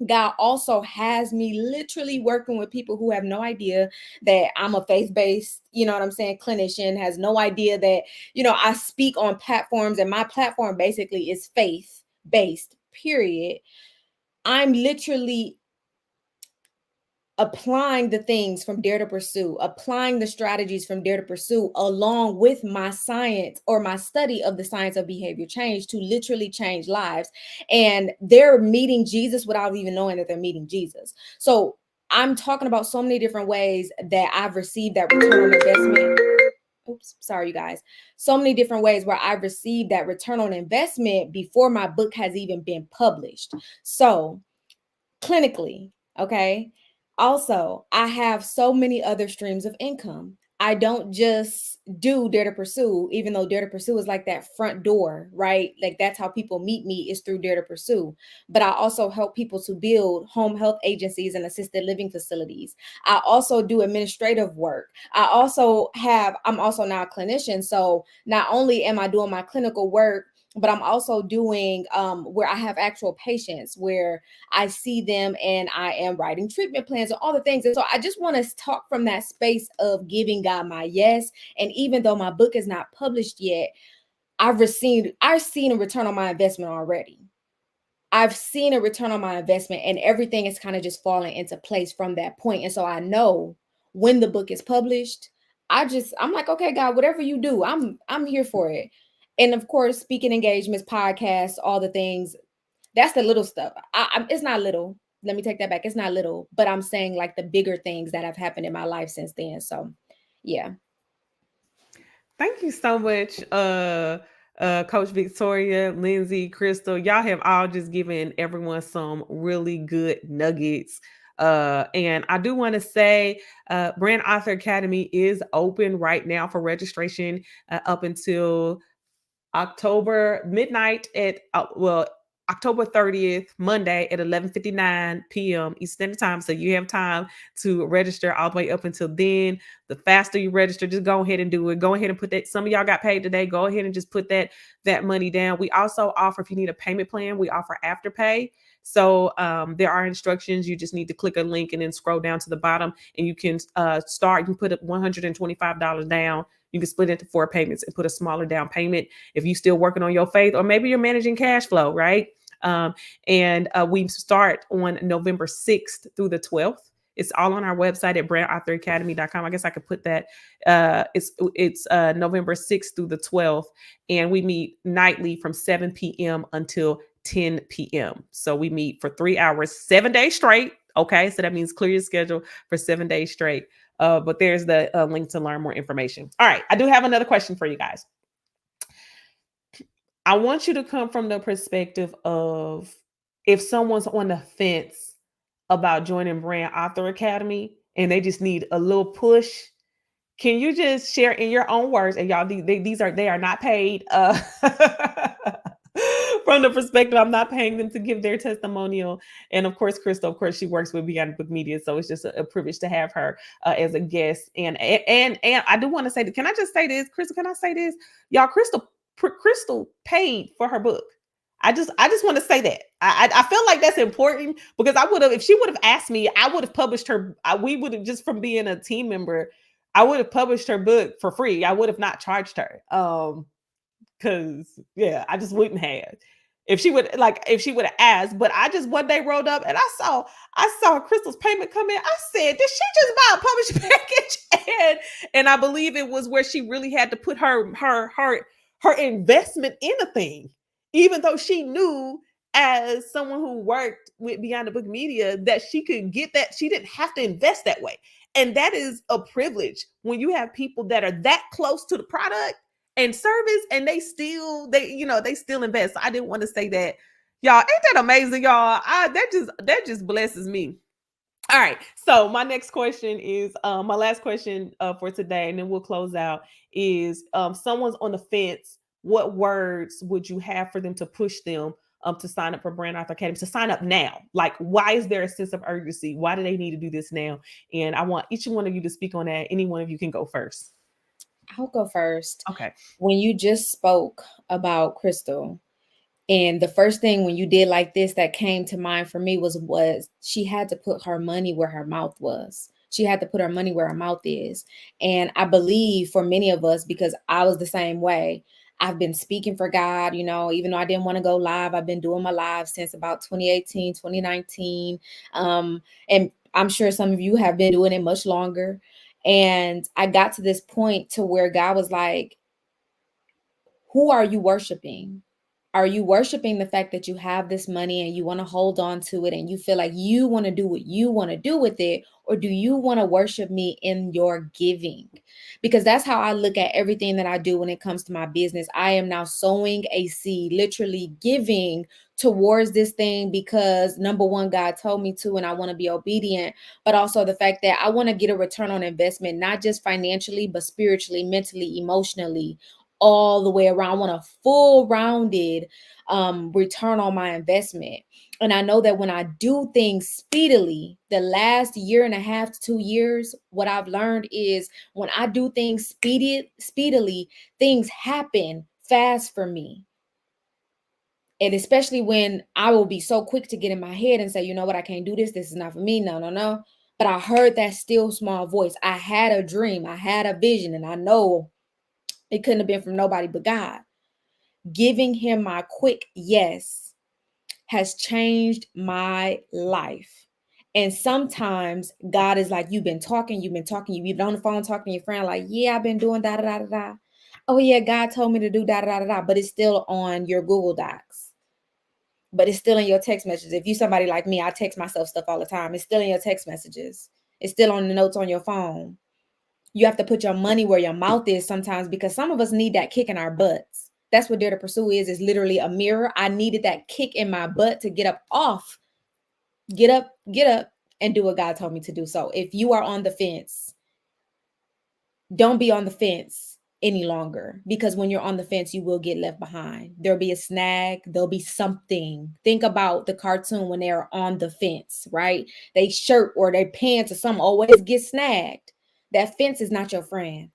God also has me literally working with people who have no idea that I'm a faith-based, you know what I'm saying, clinician, has no idea that, you know, I speak on platforms and my platform basically is faith-based, period. I'm literally applying the things from Dare to Pursue, applying the strategies from Dare to Pursue, along with my science or my study of the science of behavior change to literally change lives. And they're meeting Jesus without even knowing that they're meeting Jesus. So I'm talking about so many different ways that I've received that return on investment. Oops, sorry, you guys. So many different ways where I've received that return on investment before my book has even been published. So clinically, okay? Also, I have so many other streams of income. I don't just do Dare to Pursue, even though Dare to Pursue is like that front door, right? Like that's how people meet me, is through Dare to Pursue. But I also help people to build home health agencies and assisted living facilities. I also do administrative work. I'm also now a clinician. So not only am I doing my clinical work, but I'm also doing where I have actual patients, where I see them and I am writing treatment plans and all the things. And so I just want to talk from that space of giving God my yes. And even though my book is not published yet, I've seen a return on my investment already. I've seen a return on my investment, and everything is kind of just falling into place from that point. And so I know when the book is published, I'm like, okay, God, whatever you do, I'm here for it. And of course, speaking engagements, podcasts, all the things, that's the little stuff. It's not little. Let me take that back. It's not little, but I'm saying like the bigger things that have happened in my life since then. So, yeah. Thank you so much, Coach Victoria, Lindsey, Crystal. Y'all have all just given everyone some really good nuggets. And I do want to say, Brand Author Academy is open right now for registration up until October midnight at October 30th, Monday at 11:59 p.m. Eastern Standard Time. So you have time to register all the way up until then. The faster you register, just go ahead and do it. Go ahead and put that. Some of y'all got paid today. Go ahead and just put that money down. We also offer, if you need a payment plan, we offer Afterpay. So there are instructions. You just need to click a link and then scroll down to the bottom, and you can start. You can put up $125 down. You can split it into 4 payments and put a smaller down payment if you're still working on your faith, or maybe you're managing cash flow, right? And we start on November 6th through the 12th. It's all on our website at brandauthoracademy.com. I guess I could put that. It's November 6th through the 12th, and we meet nightly from 7 p.m. until 10 p.m. So we meet for 3 hours, 7 days straight. Okay, so that means clear your schedule for 7 days straight. But there's the link to learn more information. All right, I do have another question for you guys. I want you to come from the perspective of, if someone's on the fence about joining Brand Author Academy and they just need a little push, can you just share in your own words? And y'all, they are not paid. From the perspective, I'm not paying them to give their testimonial. And of course, Crystal, of course, she works with Beyond Book Media, so it's just a privilege to have her as a guest. And I do want to say, can I just say this, Crystal? Can I say this, y'all? Crystal paid for her book. I just want to say that. I feel like that's important, because I would have, if she would have asked me, I would have published her. We would have, just from being a team member, I would have published her book for free. I would have not charged her. Because yeah, I just wouldn't have. If she would have asked. But I just one day rolled up and I saw Crystal's payment come in. I said, did she just buy a published package? And I believe it was where she really had to put her investment in a thing, even though she knew, as someone who worked with Beyond the Book Media, that she could get that. She didn't have to invest that way. And that is a privilege when you have people that are that close to the product and service, and they still invest. So I didn't want to say that. Y'all, ain't that amazing, y'all? That just blesses me. All right. So my next question is, my last question for today, and then we'll close out, is someone's on the fence. What words would you have for them to push them to sign up for Brand Author Academy, to sign up now? Like, why is there a sense of urgency? Why do they need to do this now? And I want each one of you to speak on that. Any one of you can go first. I'll go first. Okay. When you just spoke about Crystal And the first thing when you did like this that came to mind for me was she had to put her money where her mouth was. She had to put her money where her mouth is. And I believe for many of us, because I was the same way, I've been speaking for God, even though I didn't want to go live. I've been doing my live since about 2018, 2019. And I'm sure some of you have been doing it much longer. And I got to this point to where God was like, who are you worshiping? Are you worshiping the fact that you have this money and you want to hold on to it and you feel like you want to do what you want to do with it? Or do you want to worship me in your giving? Because that's how I look at everything that I do when it comes to my business. I am now sowing a seed, literally giving towards this thing because number one, God told me to, and I want to be obedient, but also the fact that I want to get a return on investment, not just financially, but spiritually, mentally, emotionally, all the way around. I want a full rounded return on my investment. And I know that when I do things speedily, the last year and a half to 2 years, what I've learned is when I do things speedily, things happen fast for me. And especially when I will be so quick to get in my head and say, you know what, I can't do this. This is not for me. No. But I heard that still small voice. I had a dream. I had a vision. And I know it couldn't have been from nobody but God. Giving him my quick yes has changed my life. And sometimes God is like, you've been talking, you've been on the phone talking to your friend, like, yeah, I've been doing da da da da da. Oh yeah, God told me to do da da da da, but it's still on your Google Docs. But it's still in your text messages. If you somebody like me, I text myself stuff all the time. It's still in your text messages. It's still on the notes on your phone. You have to put your money where your mouth is sometimes, because some of us need that kick in our butts. That's what Dare to Pursue is literally a mirror. I needed that kick in my butt to get up, and do what God told me to do. So if you are on the fence, don't be on the fence any longer, because when you're on the fence, you will get left behind. There'll be a snag. There'll be something. Think about the cartoon when they're on the fence, right? They shirt or their pants or something always get snagged. That fence is not your friend.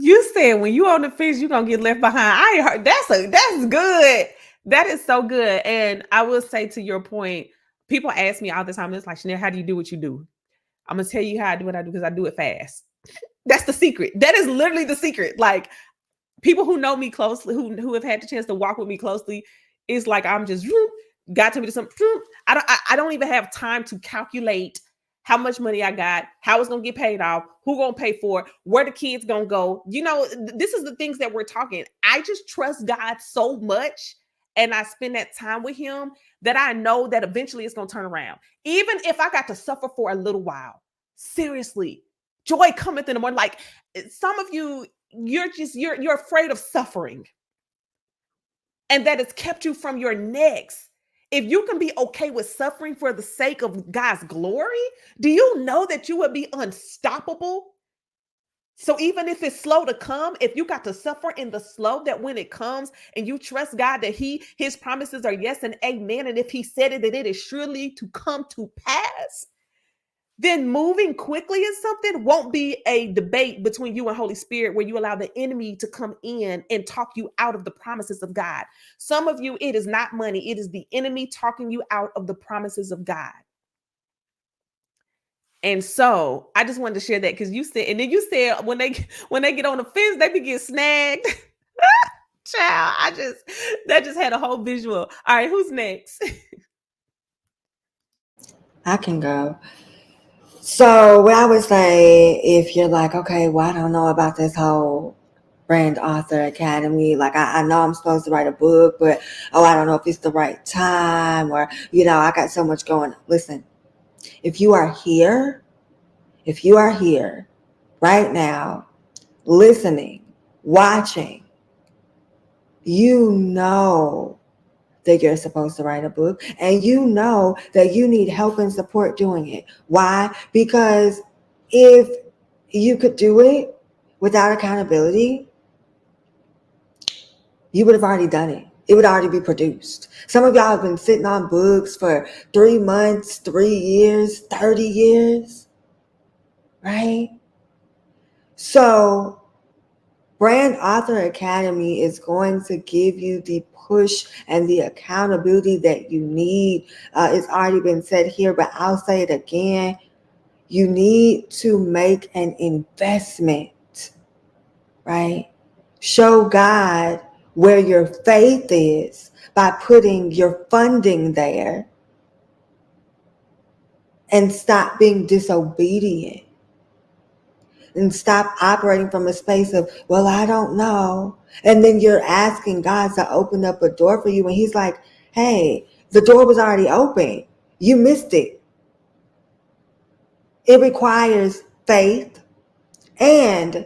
You said when you on the fence, you're gonna get left behind. I ain't heard that's good. That is so good. And I will say, to your point, people ask me all the time, it's like, Chanel, how do you do what you do? I'm gonna tell you how I do what I do, because I do it fast. That's the secret. That is literally the secret. Like, people who know me closely, who have had the chance to walk with me closely, is like, I'm just God told me to something. I don't even have time to calculate how much money I got, how it's gonna get paid off, who gonna pay for it, where the kids gonna go. This is the things that we're talking. I just trust God so much, and I spend that time with him, that I know that eventually it's gonna turn around. Even if I got to suffer for a little while. Seriously, joy cometh in the morning. Like, some of you, you're afraid of suffering, and that has kept you from your next. If you can be okay with suffering for the sake of God's glory, do you know that you would be unstoppable? So even if it's slow to come, if you got to suffer in the slow, that when it comes and you trust God that his promises are yes and amen, and if he said it, that it is surely to come to pass, then moving quickly in something won't be a debate between you and Holy Spirit where you allow the enemy to come in and talk you out of the promises of God. Some of you, it is not money. It is the enemy talking you out of the promises of God. And so I just wanted to share that, because you said, and then you said when they get on the fence, they be getting snagged. Child, that just had a whole visual. All right, who's next? I can go. So what I would say, if you're like, okay, well, I don't know about this whole Brand Author Academy. Like, I know I'm supposed to write a book, but, I don't know if it's the right time, or, I got so much going. Listen, if you are here right now, listening, watching, you know that you're supposed to write a book, and you know that you need help and support doing it. Why? Because if you could do it without accountability, you would have already done it. It would already be produced. Some of y'all have been sitting on books for 3 months, 3 years, 30 years, right? So Brand Author Academy is going to give you the push and the accountability that you need. It's already been said here, but I'll say it again. You need to make an investment, right? Show God where your faith is by putting your funding there, and stop being disobedient. And stop operating from a space of, well, I don't know. And then you're asking God to open up a door for you. And he's like, hey, the door was already open. You missed it. It requires faith and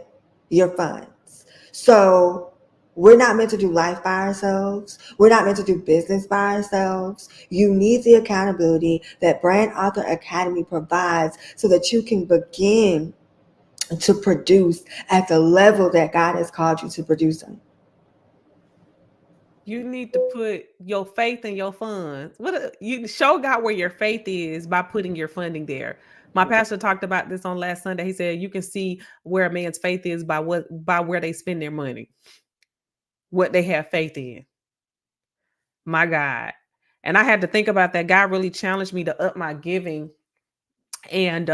your funds. So we're not meant to do life by ourselves. We're not meant to do business by ourselves. You need the accountability that Brand Author Academy provides so that you can begin to produce at the level that God has called you to produce them. You need to put your faith in your funds. You show God where your faith is by putting your funding there. My pastor talked about this on last Sunday. He said you can see where a man's faith is by where they spend their money, what they have faith in. My God. And I had to think about that. God really challenged me to up my giving. And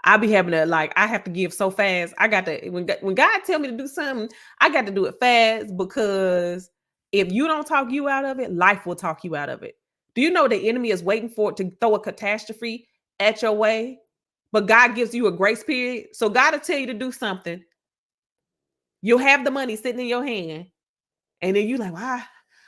I be having to, like, I have to give so fast. I got to, when God tell me to do something, I got to do it fast, because if you don't talk you out of it, life will talk you out of it. Do you know the enemy is waiting for it to throw a catastrophe at your way? But God gives you a grace period. So God will tell you to do something. You'll have the money sitting in your hand. And then you like, wow,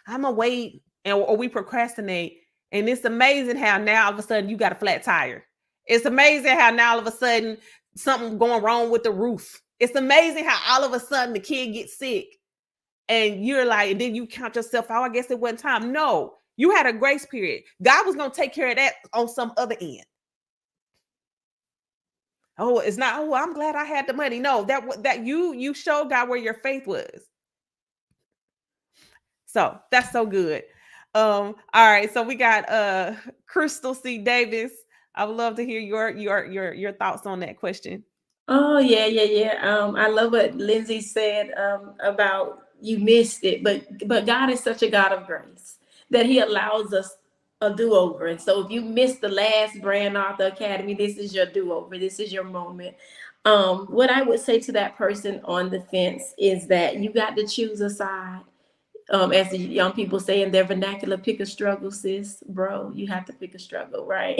I'm going to wait. Or we procrastinate. And it's amazing how now all of a sudden you got a flat tire. It's amazing how now all of a sudden something going wrong with the roof. It's amazing how all of a sudden the kid gets sick. And you're like, and then you count yourself, oh, I guess it wasn't time. No, you had a grace period. God was going to take care of that on some other end. Oh, it's not, oh, I'm glad I had the money. No, that you showed God where your faith was. So that's so good. All right. So we got Crystal C. Davis. I would love to hear your thoughts on that question. Oh yeah. I love what Lindsey said about you missed it, but God is such a God of grace that He allows us a do-over. And so if you missed the last Brand Author Academy, this is your do-over. This is your moment. What I would say to that person on the fence is that you got to choose a side. As the young people say in their vernacular, pick a struggle, sis, bro. You have to pick a struggle, right?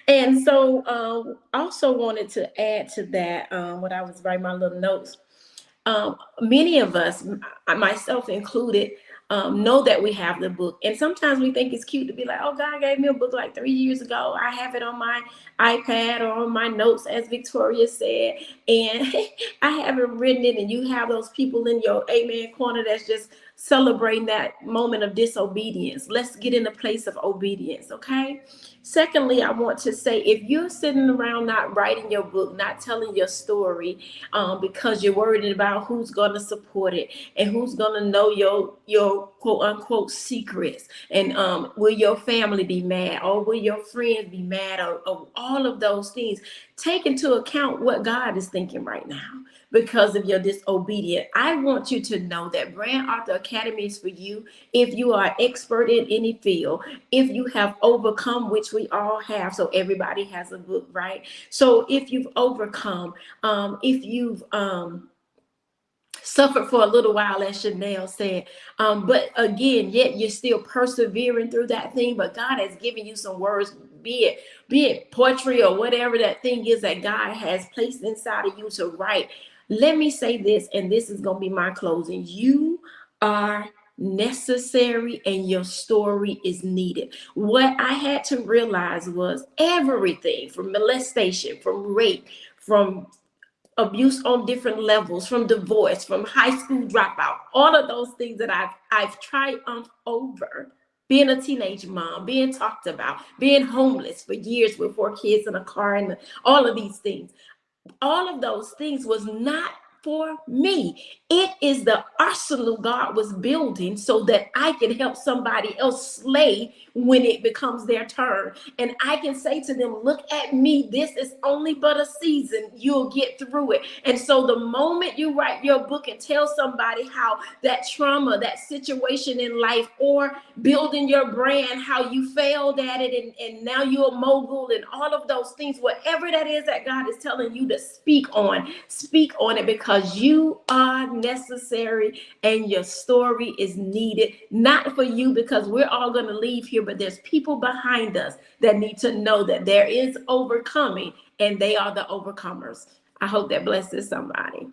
And so, also wanted to add to that when I was writing my little notes. Many of us, myself included, know that we have the book. And sometimes we think it's cute to be like, oh, God gave me a book like 3 years ago. I have it on my iPad or on my notes, as Victoria said, and I haven't written it. And you have those people in your amen corner that's just celebrating that moment of disobedience. Let's get in a place of obedience, okay? Secondly, I want to say, if you're sitting around not writing your book, not telling your story, because you're worried about who's going to support it and who's going to know your quote unquote secrets, and will your family be mad, or will your friends be mad, or all of those things, take into account what God is thinking right now because of your disobedience. I want you to know that Brand Author Academy is for you if you are expert in any field, if you have overcome, which we all have. So everybody has a book, right? So if you've overcome, if you've suffered for a little while, as Chanel said, but again, yet you're still persevering through that thing, but God has given you some words, be it poetry or whatever that thing is that God has placed inside of you to write. Let me say this, and this is going to be my closing. You are necessary and your story is needed. What I had to realize was everything from molestation, from rape, from abuse on different levels, from divorce, from high school dropout, all of those things that I've triumphed over. Being a teenage mom, being talked about, being homeless for years with 4 kids in a car, and all of these things. All of those things was not for me. It is the arsenal God was building so that I can help somebody else slay when it becomes their turn. And I can say to them, look at me. This is only but a season. You'll get through it. And so the moment you write your book and tell somebody how that trauma, that situation in life, or building your brand, how you failed at it and now you're a mogul and all of those things, whatever that is that God is telling you to speak on it, because you are necessary and your story is needed, not for you because we're all going to leave here, but there's people behind us that need to know that there is overcoming and they are the overcomers. I hope that blesses somebody.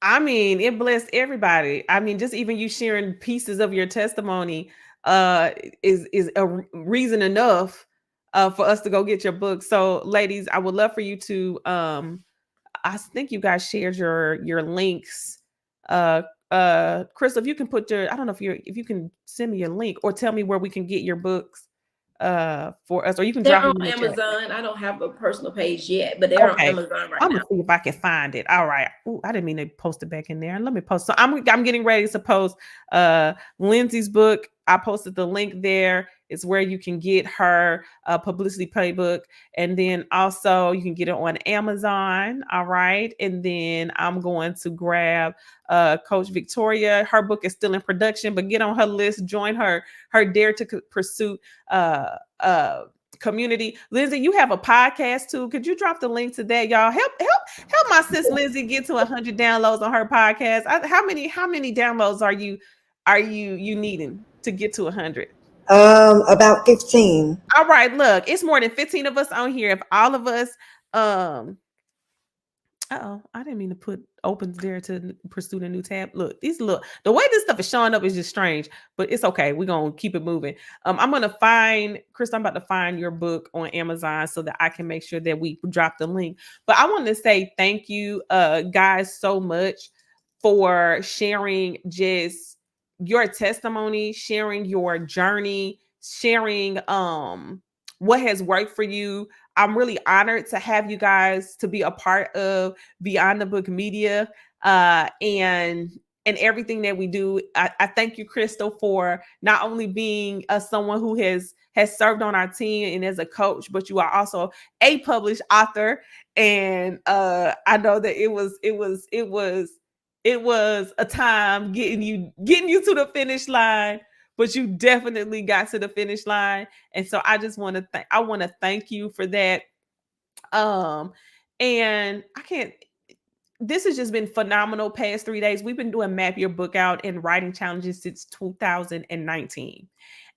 I mean, it blessed everybody. I mean, just even you sharing pieces of your testimony is a reason enough for us to go get your book. So, ladies, I would love for you to I think you guys shared your links. Crystal, if you can put your, I don't know if you can send me a link or tell me where we can get your books for us, or you can They're drop them on in the chat. Amazon. I don't have a personal page yet, but they're on Amazon right I'm now. gonna see if I can find it. All right. Ooh, I didn't mean to post it back in there. Let me post. So I'm getting ready to post Lindsey's book. I posted the link there. It's where you can get her publicity playbook. And then also you can get it on Amazon. All right. And then I'm going to grab Coach Victoria. Her book is still in production, but get on her list, join her Dare to Pursue community. Lindsey, you have a podcast too. Could you drop the link to that, y'all? Help my sis Lindsey get to 100 downloads on her podcast. How many downloads are you needing to get to 100? About 15. All right, look, it's more than 15 of us on here. If all of us I didn't mean to put opens there to pursue a new tab. Look, the way this stuff is showing up is just strange, but it's okay. We're gonna keep it moving. I'm gonna find Chris. I'm about to find your book on Amazon so that I can make sure that we drop the link. But I want to say thank you, guys, so much for sharing just your testimony, sharing your journey, sharing what has worked for you. I'm really honored to have you guys to be a part of Beyond the Book Media and everything that we do. I thank you, Crystal, for not only being someone who has served on our team and as a coach, but you are also a published author. And I know that it was a time getting you to the finish line, but you definitely got to the finish line. And so I just want to thank you for that. And this has just been phenomenal past 3 days. We've been doing Map Your Book Out and writing challenges since 2019.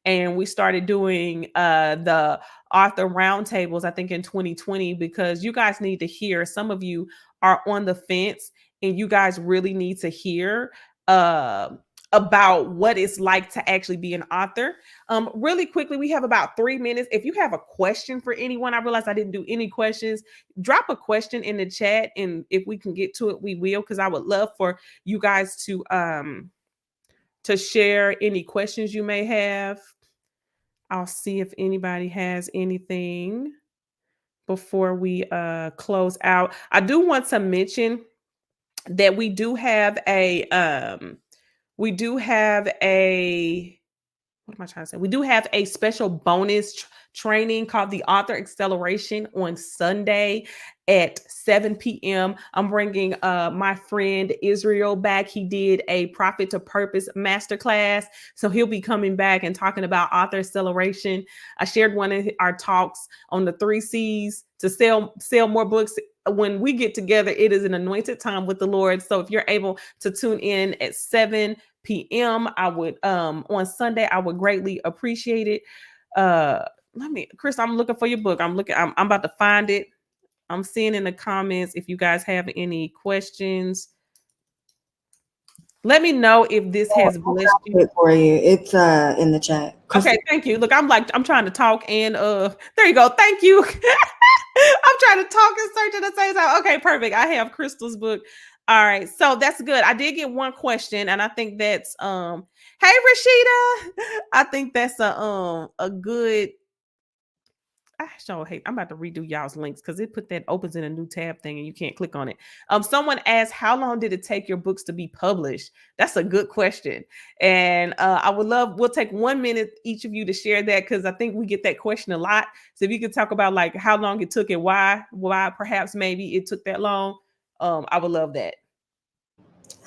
And we started doing the author roundtables, I think in 2020, because you guys need to hear. Some of you are on the fence and you guys really need to hear about what it's like to actually be an author. Really quickly, we have about 3 minutes. If you have a question for anyone, I realized I didn't do any questions. Drop a question in the chat, and if we can get to it, we will, because I would love for you guys to share any questions you may have. I'll see if anybody has anything before we close out. I do want to mention that we do have a what am I trying to say? We do have a special bonus training called the Author Acceleration on Sunday at 7 p.m. I'm bringing my friend Israel back. He did a Profit to Purpose masterclass. So he'll be coming back and talking about author acceleration. I shared one of our talks on the 3 C's to sell more books. When we get together, it is an anointed time with the Lord. So if you're able to tune in at 7 p.m., I would on Sunday, I would greatly appreciate it. Chris, I'm looking for your book. I'm about to find it. I'm seeing in the comments if you guys have any questions. Let me know if this has blessed you. For you. It's in the chat. Okay, thank you. Look, I'm trying to talk and there you go. Thank you. I'm trying to talk and search at the same time. Okay, perfect. I have Crystal's book. All right, so that's good. I did get one question, and I think that's hey Rashida. I think that's a good I sure hate. I'm about to redo y'all's links because it put that opens in a new tab thing and you can't click on it. Someone asked, how long did it take your books to be published? That's a good question, and I would love. We'll take 1 minute each of you to share that because I think we get that question a lot. So if you could talk about like how long it took and why perhaps maybe it took that long, I would love that.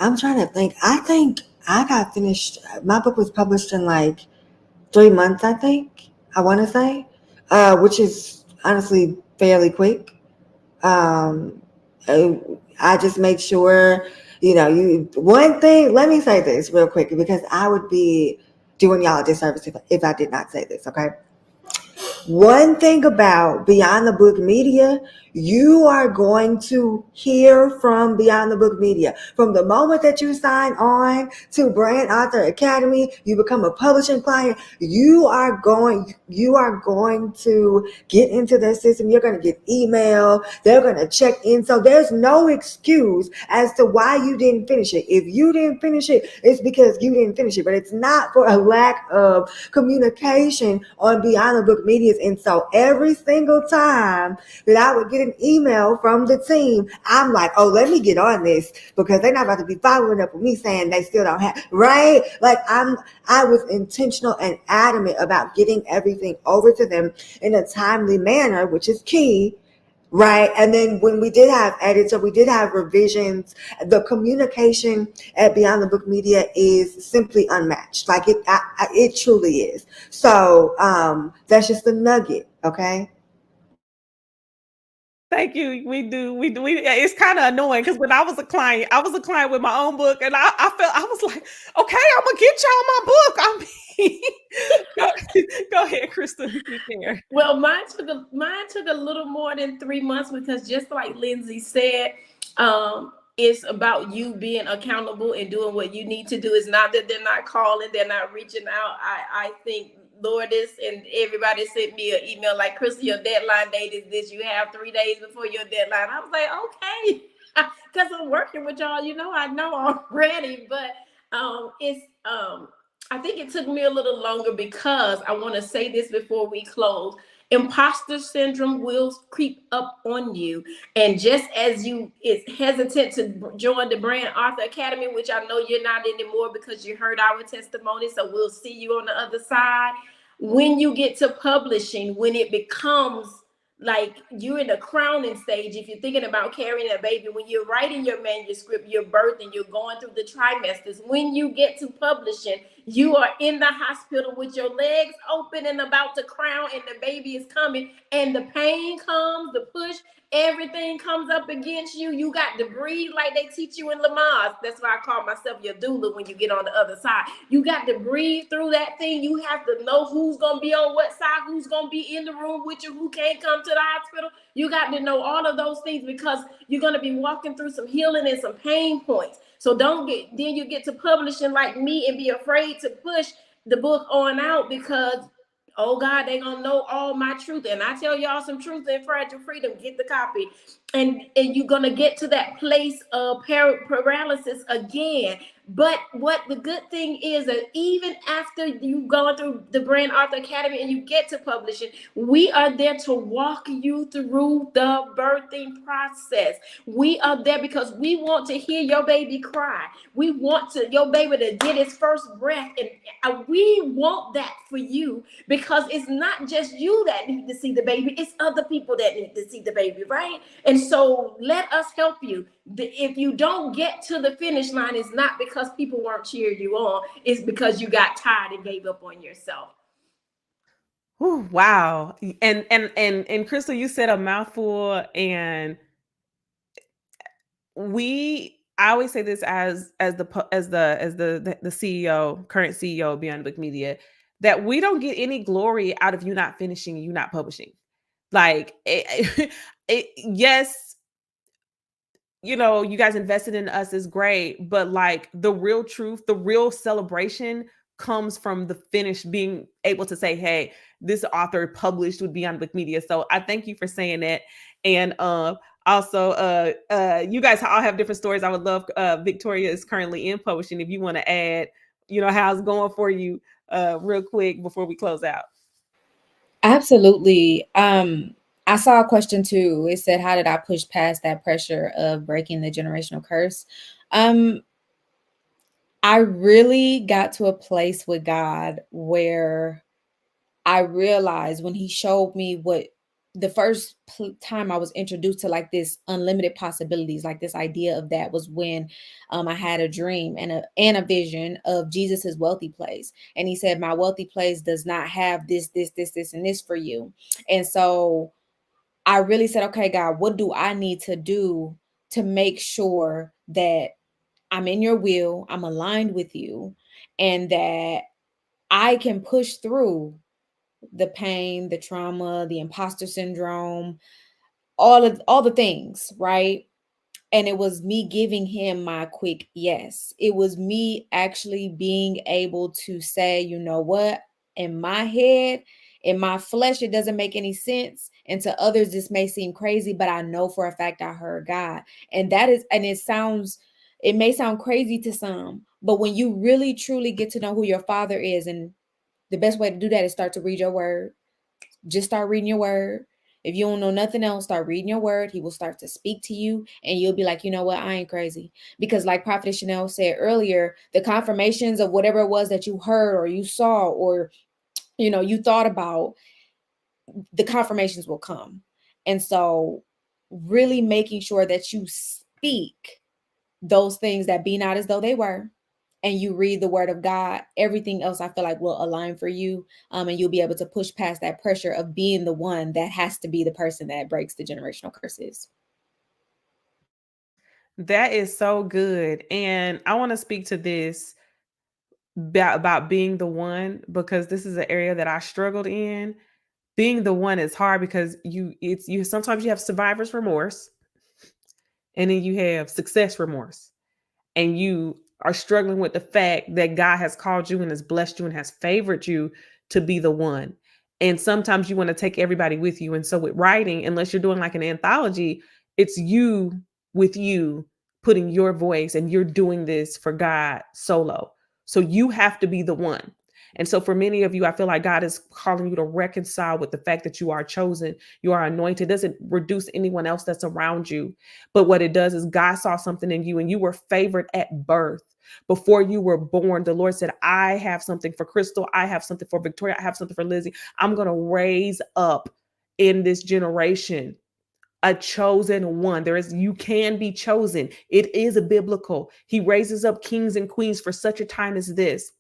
I'm trying to think. I think I got finished. My book was published in like 3 months, I think. I want to say, which is honestly fairly quick. Um, I just make sure, one thing, let me say this real quick because I would be doing y'all a disservice if I did not say this, okay? One thing about Beyond the Book Media, you are going to hear from Beyond the Book Media. From the moment that you sign on to Brand Author Academy, you become a publishing client, you are going to get into their system. You're going to get email. They're going to check in. So there's no excuse as to why you didn't finish it. If you didn't finish it, it's because you didn't finish it. But it's not for a lack of communication on Beyond the Book Media. And so every single time that I would get an email from the team, I'm like, oh, let me get on this because they're not about to be following up with me saying they still don't have, right? Like I was intentional and adamant about getting everything over to them in a timely manner, which is key. Right. And then when we did have edits or we did have revisions, the communication at Beyond the Book Media is simply unmatched. Like it truly is. So that's just a nugget. OK. Thank you. We do. It's kind of annoying because when I was a client with my own book, and I felt I was like, okay, I'm gonna get y'all my book. I mean, go ahead, Crystal. You can share. Well, mine took a little more than 3 months because just like Lindsey said, it's about you being accountable and doing what you need to do. It's not that they're not calling, they're not reaching out. I think Lourdes and everybody sent me an email like, Crystal, your deadline date is this. You have 3 days before your deadline. I was like, okay, because I'm working with y'all. I know already, but I think it took me a little longer because I want to say this before we close. Imposter syndrome will creep up on you. And just as you is hesitant to join the Brand Author Academy, which I know you're not anymore because you heard our testimony, so we'll see you on the other side. When you get to publishing, when it becomes like you're in the crowning stage, if you're thinking about carrying a baby, when you're writing your manuscript, you're birthing, you're going through the trimesters. When you get to publishing, you are in the hospital with your legs open and about to crown, and the baby is coming, and the pain comes, the push, everything comes up against you. You got to breathe like they teach you in Lamaze. That's why I call myself your doula when you get on the other side. You got to breathe through that thing. You have to know who's going to be on what side, who's going to be in the room with you, who can't come to the hospital. You got to know all of those things because you're going to be walking through some healing and some pain points. So then you get to publishing like me and be afraid to push the book on out because, oh God, they're going to know all my truth. And I tell y'all some truth in Fragile Freedom, get the copy. And you're going to get to that place of paralysis again. But what the good thing is that even after you've gone through the Brand Author Academy and you get to publishing, we are there to walk you through the birthing process. We are there because we want to hear your baby cry. We want your baby to get his first breath. And we want that for you because it's not just you that need to see the baby. It's other people that need to see the baby, right? And so let us help you. If you don't get to the finish line, it's not because people weren't cheering you on. It's because you got tired and gave up on yourself. Ooh, wow. And Crystal, you said a mouthful, and I always say this as the CEO, current CEO of Beyond Book Media, that we don't get any glory out of you not finishing, you not publishing. Like yes, you guys invested in us is great, but like the real truth, the real celebration comes from the finish, being able to say, hey, this author published with Beyond Book Media. So I thank you for saying that. And also, you guys all have different stories. I would love, Victoria is currently in publishing. If you want to add, how's it going for you real quick before we close out. Absolutely. I saw a question too. It said, how did I push past that pressure of breaking the generational curse? Um, I really got to a place with God where I realized when he showed me what the first time I was introduced to like this unlimited possibilities, like this idea of that was when I had a dream and a vision of Jesus's wealthy place. And he said, my wealthy place does not have this, and this for you. And so I really said, okay, God, what do I need to do to make sure that I'm in your will, I'm aligned with you, and that I can push through the pain, the trauma, the imposter syndrome, all the things, right? And it was me giving him my quick yes. It was me actually being able to say, you know what, in my head, in my flesh, it doesn't make any sense. And to others, this may seem crazy, but I know for a fact I heard God. And that is, and it may sound crazy to some, but when you really truly get to know who your father is, and the best way to do that is start to read your word. Just start reading your word. If you don't know nothing else, start reading your word. He will start to speak to you, and you'll be like, you know what? I ain't crazy. Because, like Prophet Chanel said earlier, the confirmations of whatever it was that you heard or you saw or you thought about, the confirmations will come. And so, really making sure that you speak those things that be not as though they were, and you read the word of God, everything else I feel like will align for you. And you'll be able to push past that pressure of being the one that has to be the person that breaks the generational curses. That is so good. And I want to speak to this about being the one, because this is an area that I struggled in. Being the one is hard because you sometimes you have survivor's remorse, and then you have success remorse, and you are struggling with the fact that God has called you and has blessed you and has favored you to be the one. And sometimes you want to take everybody with you. And so with writing, unless you're doing like an anthology, it's you with you putting your voice, and you're doing this for God solo. So you have to be the one. And so for many of you, I feel like God is calling you to reconcile with the fact that you are chosen, you are anointed. It doesn't reduce anyone else that's around you. But what it does is God saw something in you, and you were favored at birth. Before you were born, the Lord said, I have something for Crystal. I have something for Victoria. I have something for Lindsey. I'm going to raise up in this generation a chosen one. You can be chosen. It is biblical. He raises up kings and queens for such a time as this.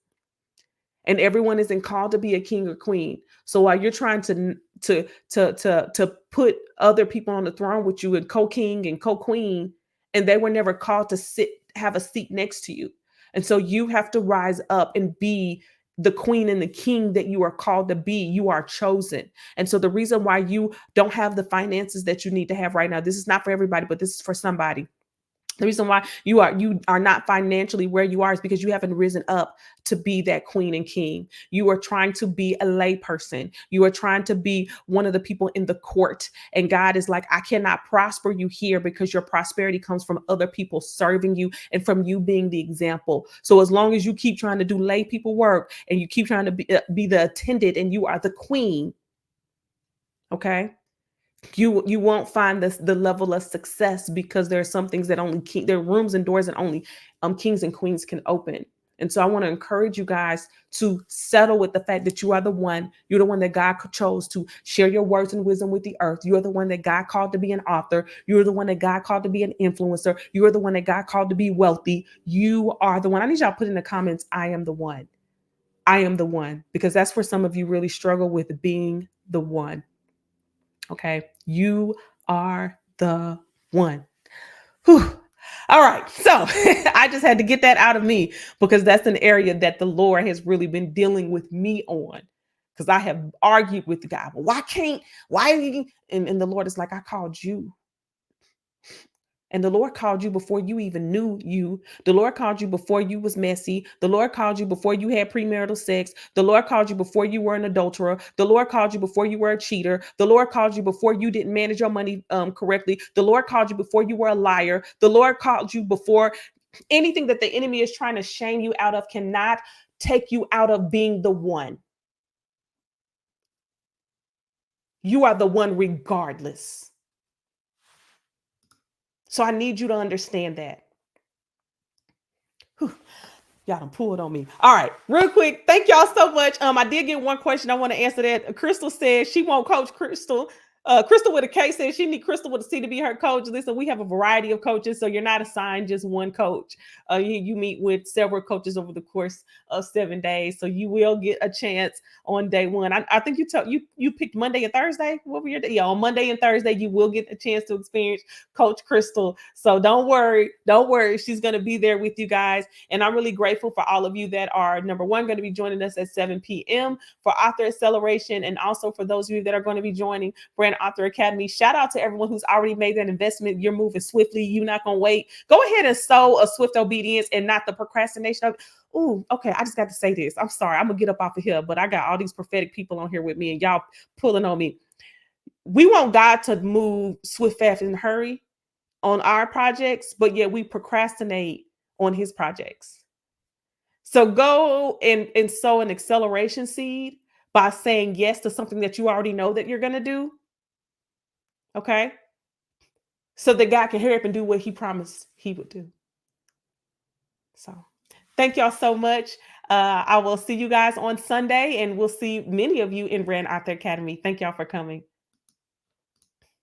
And everyone isn't called to be a king or queen. So while you're trying to put other people on the throne with you, and co-king and co-queen, and they were never called to have a seat next to you. And so you have to rise up and be the queen and the king that you are called to be. You are chosen. And so the reason why you don't have the finances that you need to have right now, this is not for everybody, but this is for somebody. The reason why you are not financially where you are is because you haven't risen up to be that queen and king. You are trying to be a lay person. You are trying to be one of the people in the court. And God is like, I cannot prosper you here, because your prosperity comes from other people serving you and from you being the example. So as long as you keep trying to do lay people work, and you keep trying to be the attendant, and you are the queen, okay, you won't find the level of success, because there are some things that there are rooms and doors that only kings and queens can open. And so I want to encourage you guys to settle with the fact that you are the one. You're the one that God chose to share your words and wisdom with the earth. You're the one that God called to be an author. You're the one that God called to be an influencer. You're the one that God called to be wealthy. You are the one. I need y'all to put in the comments, I am the one. I am the one, because that's where some of you really struggle with being the one. Okay. You are the one. Whew. All right. So I just had to get that out of me, because that's an area that the Lord has really been dealing with me on. Because I have argued with God. Well, and the Lord is like, I called you. And the Lord called you before you even knew you. The Lord called you before you was messy. The Lord called you before you had premarital sex. The Lord called you before you were an adulterer. The Lord called you before you were a cheater. The Lord called you before you didn't manage your money correctly. The Lord called you before you were a liar. The Lord called you before anything that the enemy is trying to shame you out of cannot take you out of being the one. You are the one regardless. So I need you to understand that. Whew. Y'all done pulled on me. All right, real quick. Thank y'all so much. I did get one question. I want to answer that. Crystal says she won't coach Crystal. Crystal with a K says she need Crystal with a C to be her coach. Listen, we have a variety of coaches, so you're not assigned just one coach. You meet with several coaches over the course of 7 days, so you will get a chance on day one. I think you picked Monday and Thursday. What were your day? Yeah, on Monday and Thursday you will get a chance to experience Coach Crystal. So don't worry, she's going to be there with you guys, and I'm really grateful for all of you that are, number one, going to be joining us at 7 p.m. for Author Acceleration, and also for those of you that are going to be joining Brand Author Academy. Shout out to everyone who's already made that investment. You're moving swiftly. You're not going to wait. Go ahead and sow a swift obedience and not the procrastination of, oh, okay, I just got to say this. I'm sorry. I'm going to get up off of here, but I got all these prophetic people on here with me and y'all pulling on me. We want God to move swift, fast, and hurry on our projects, but yet we procrastinate on his projects. So go and sow an acceleration seed by saying yes to something that you already know that you're going to do. Okay? So that God can hurry up and do what he promised he would do. So thank y'all so much. I will see you guys on Sunday, and we'll see many of you in Brand Author Academy. Thank y'all for coming.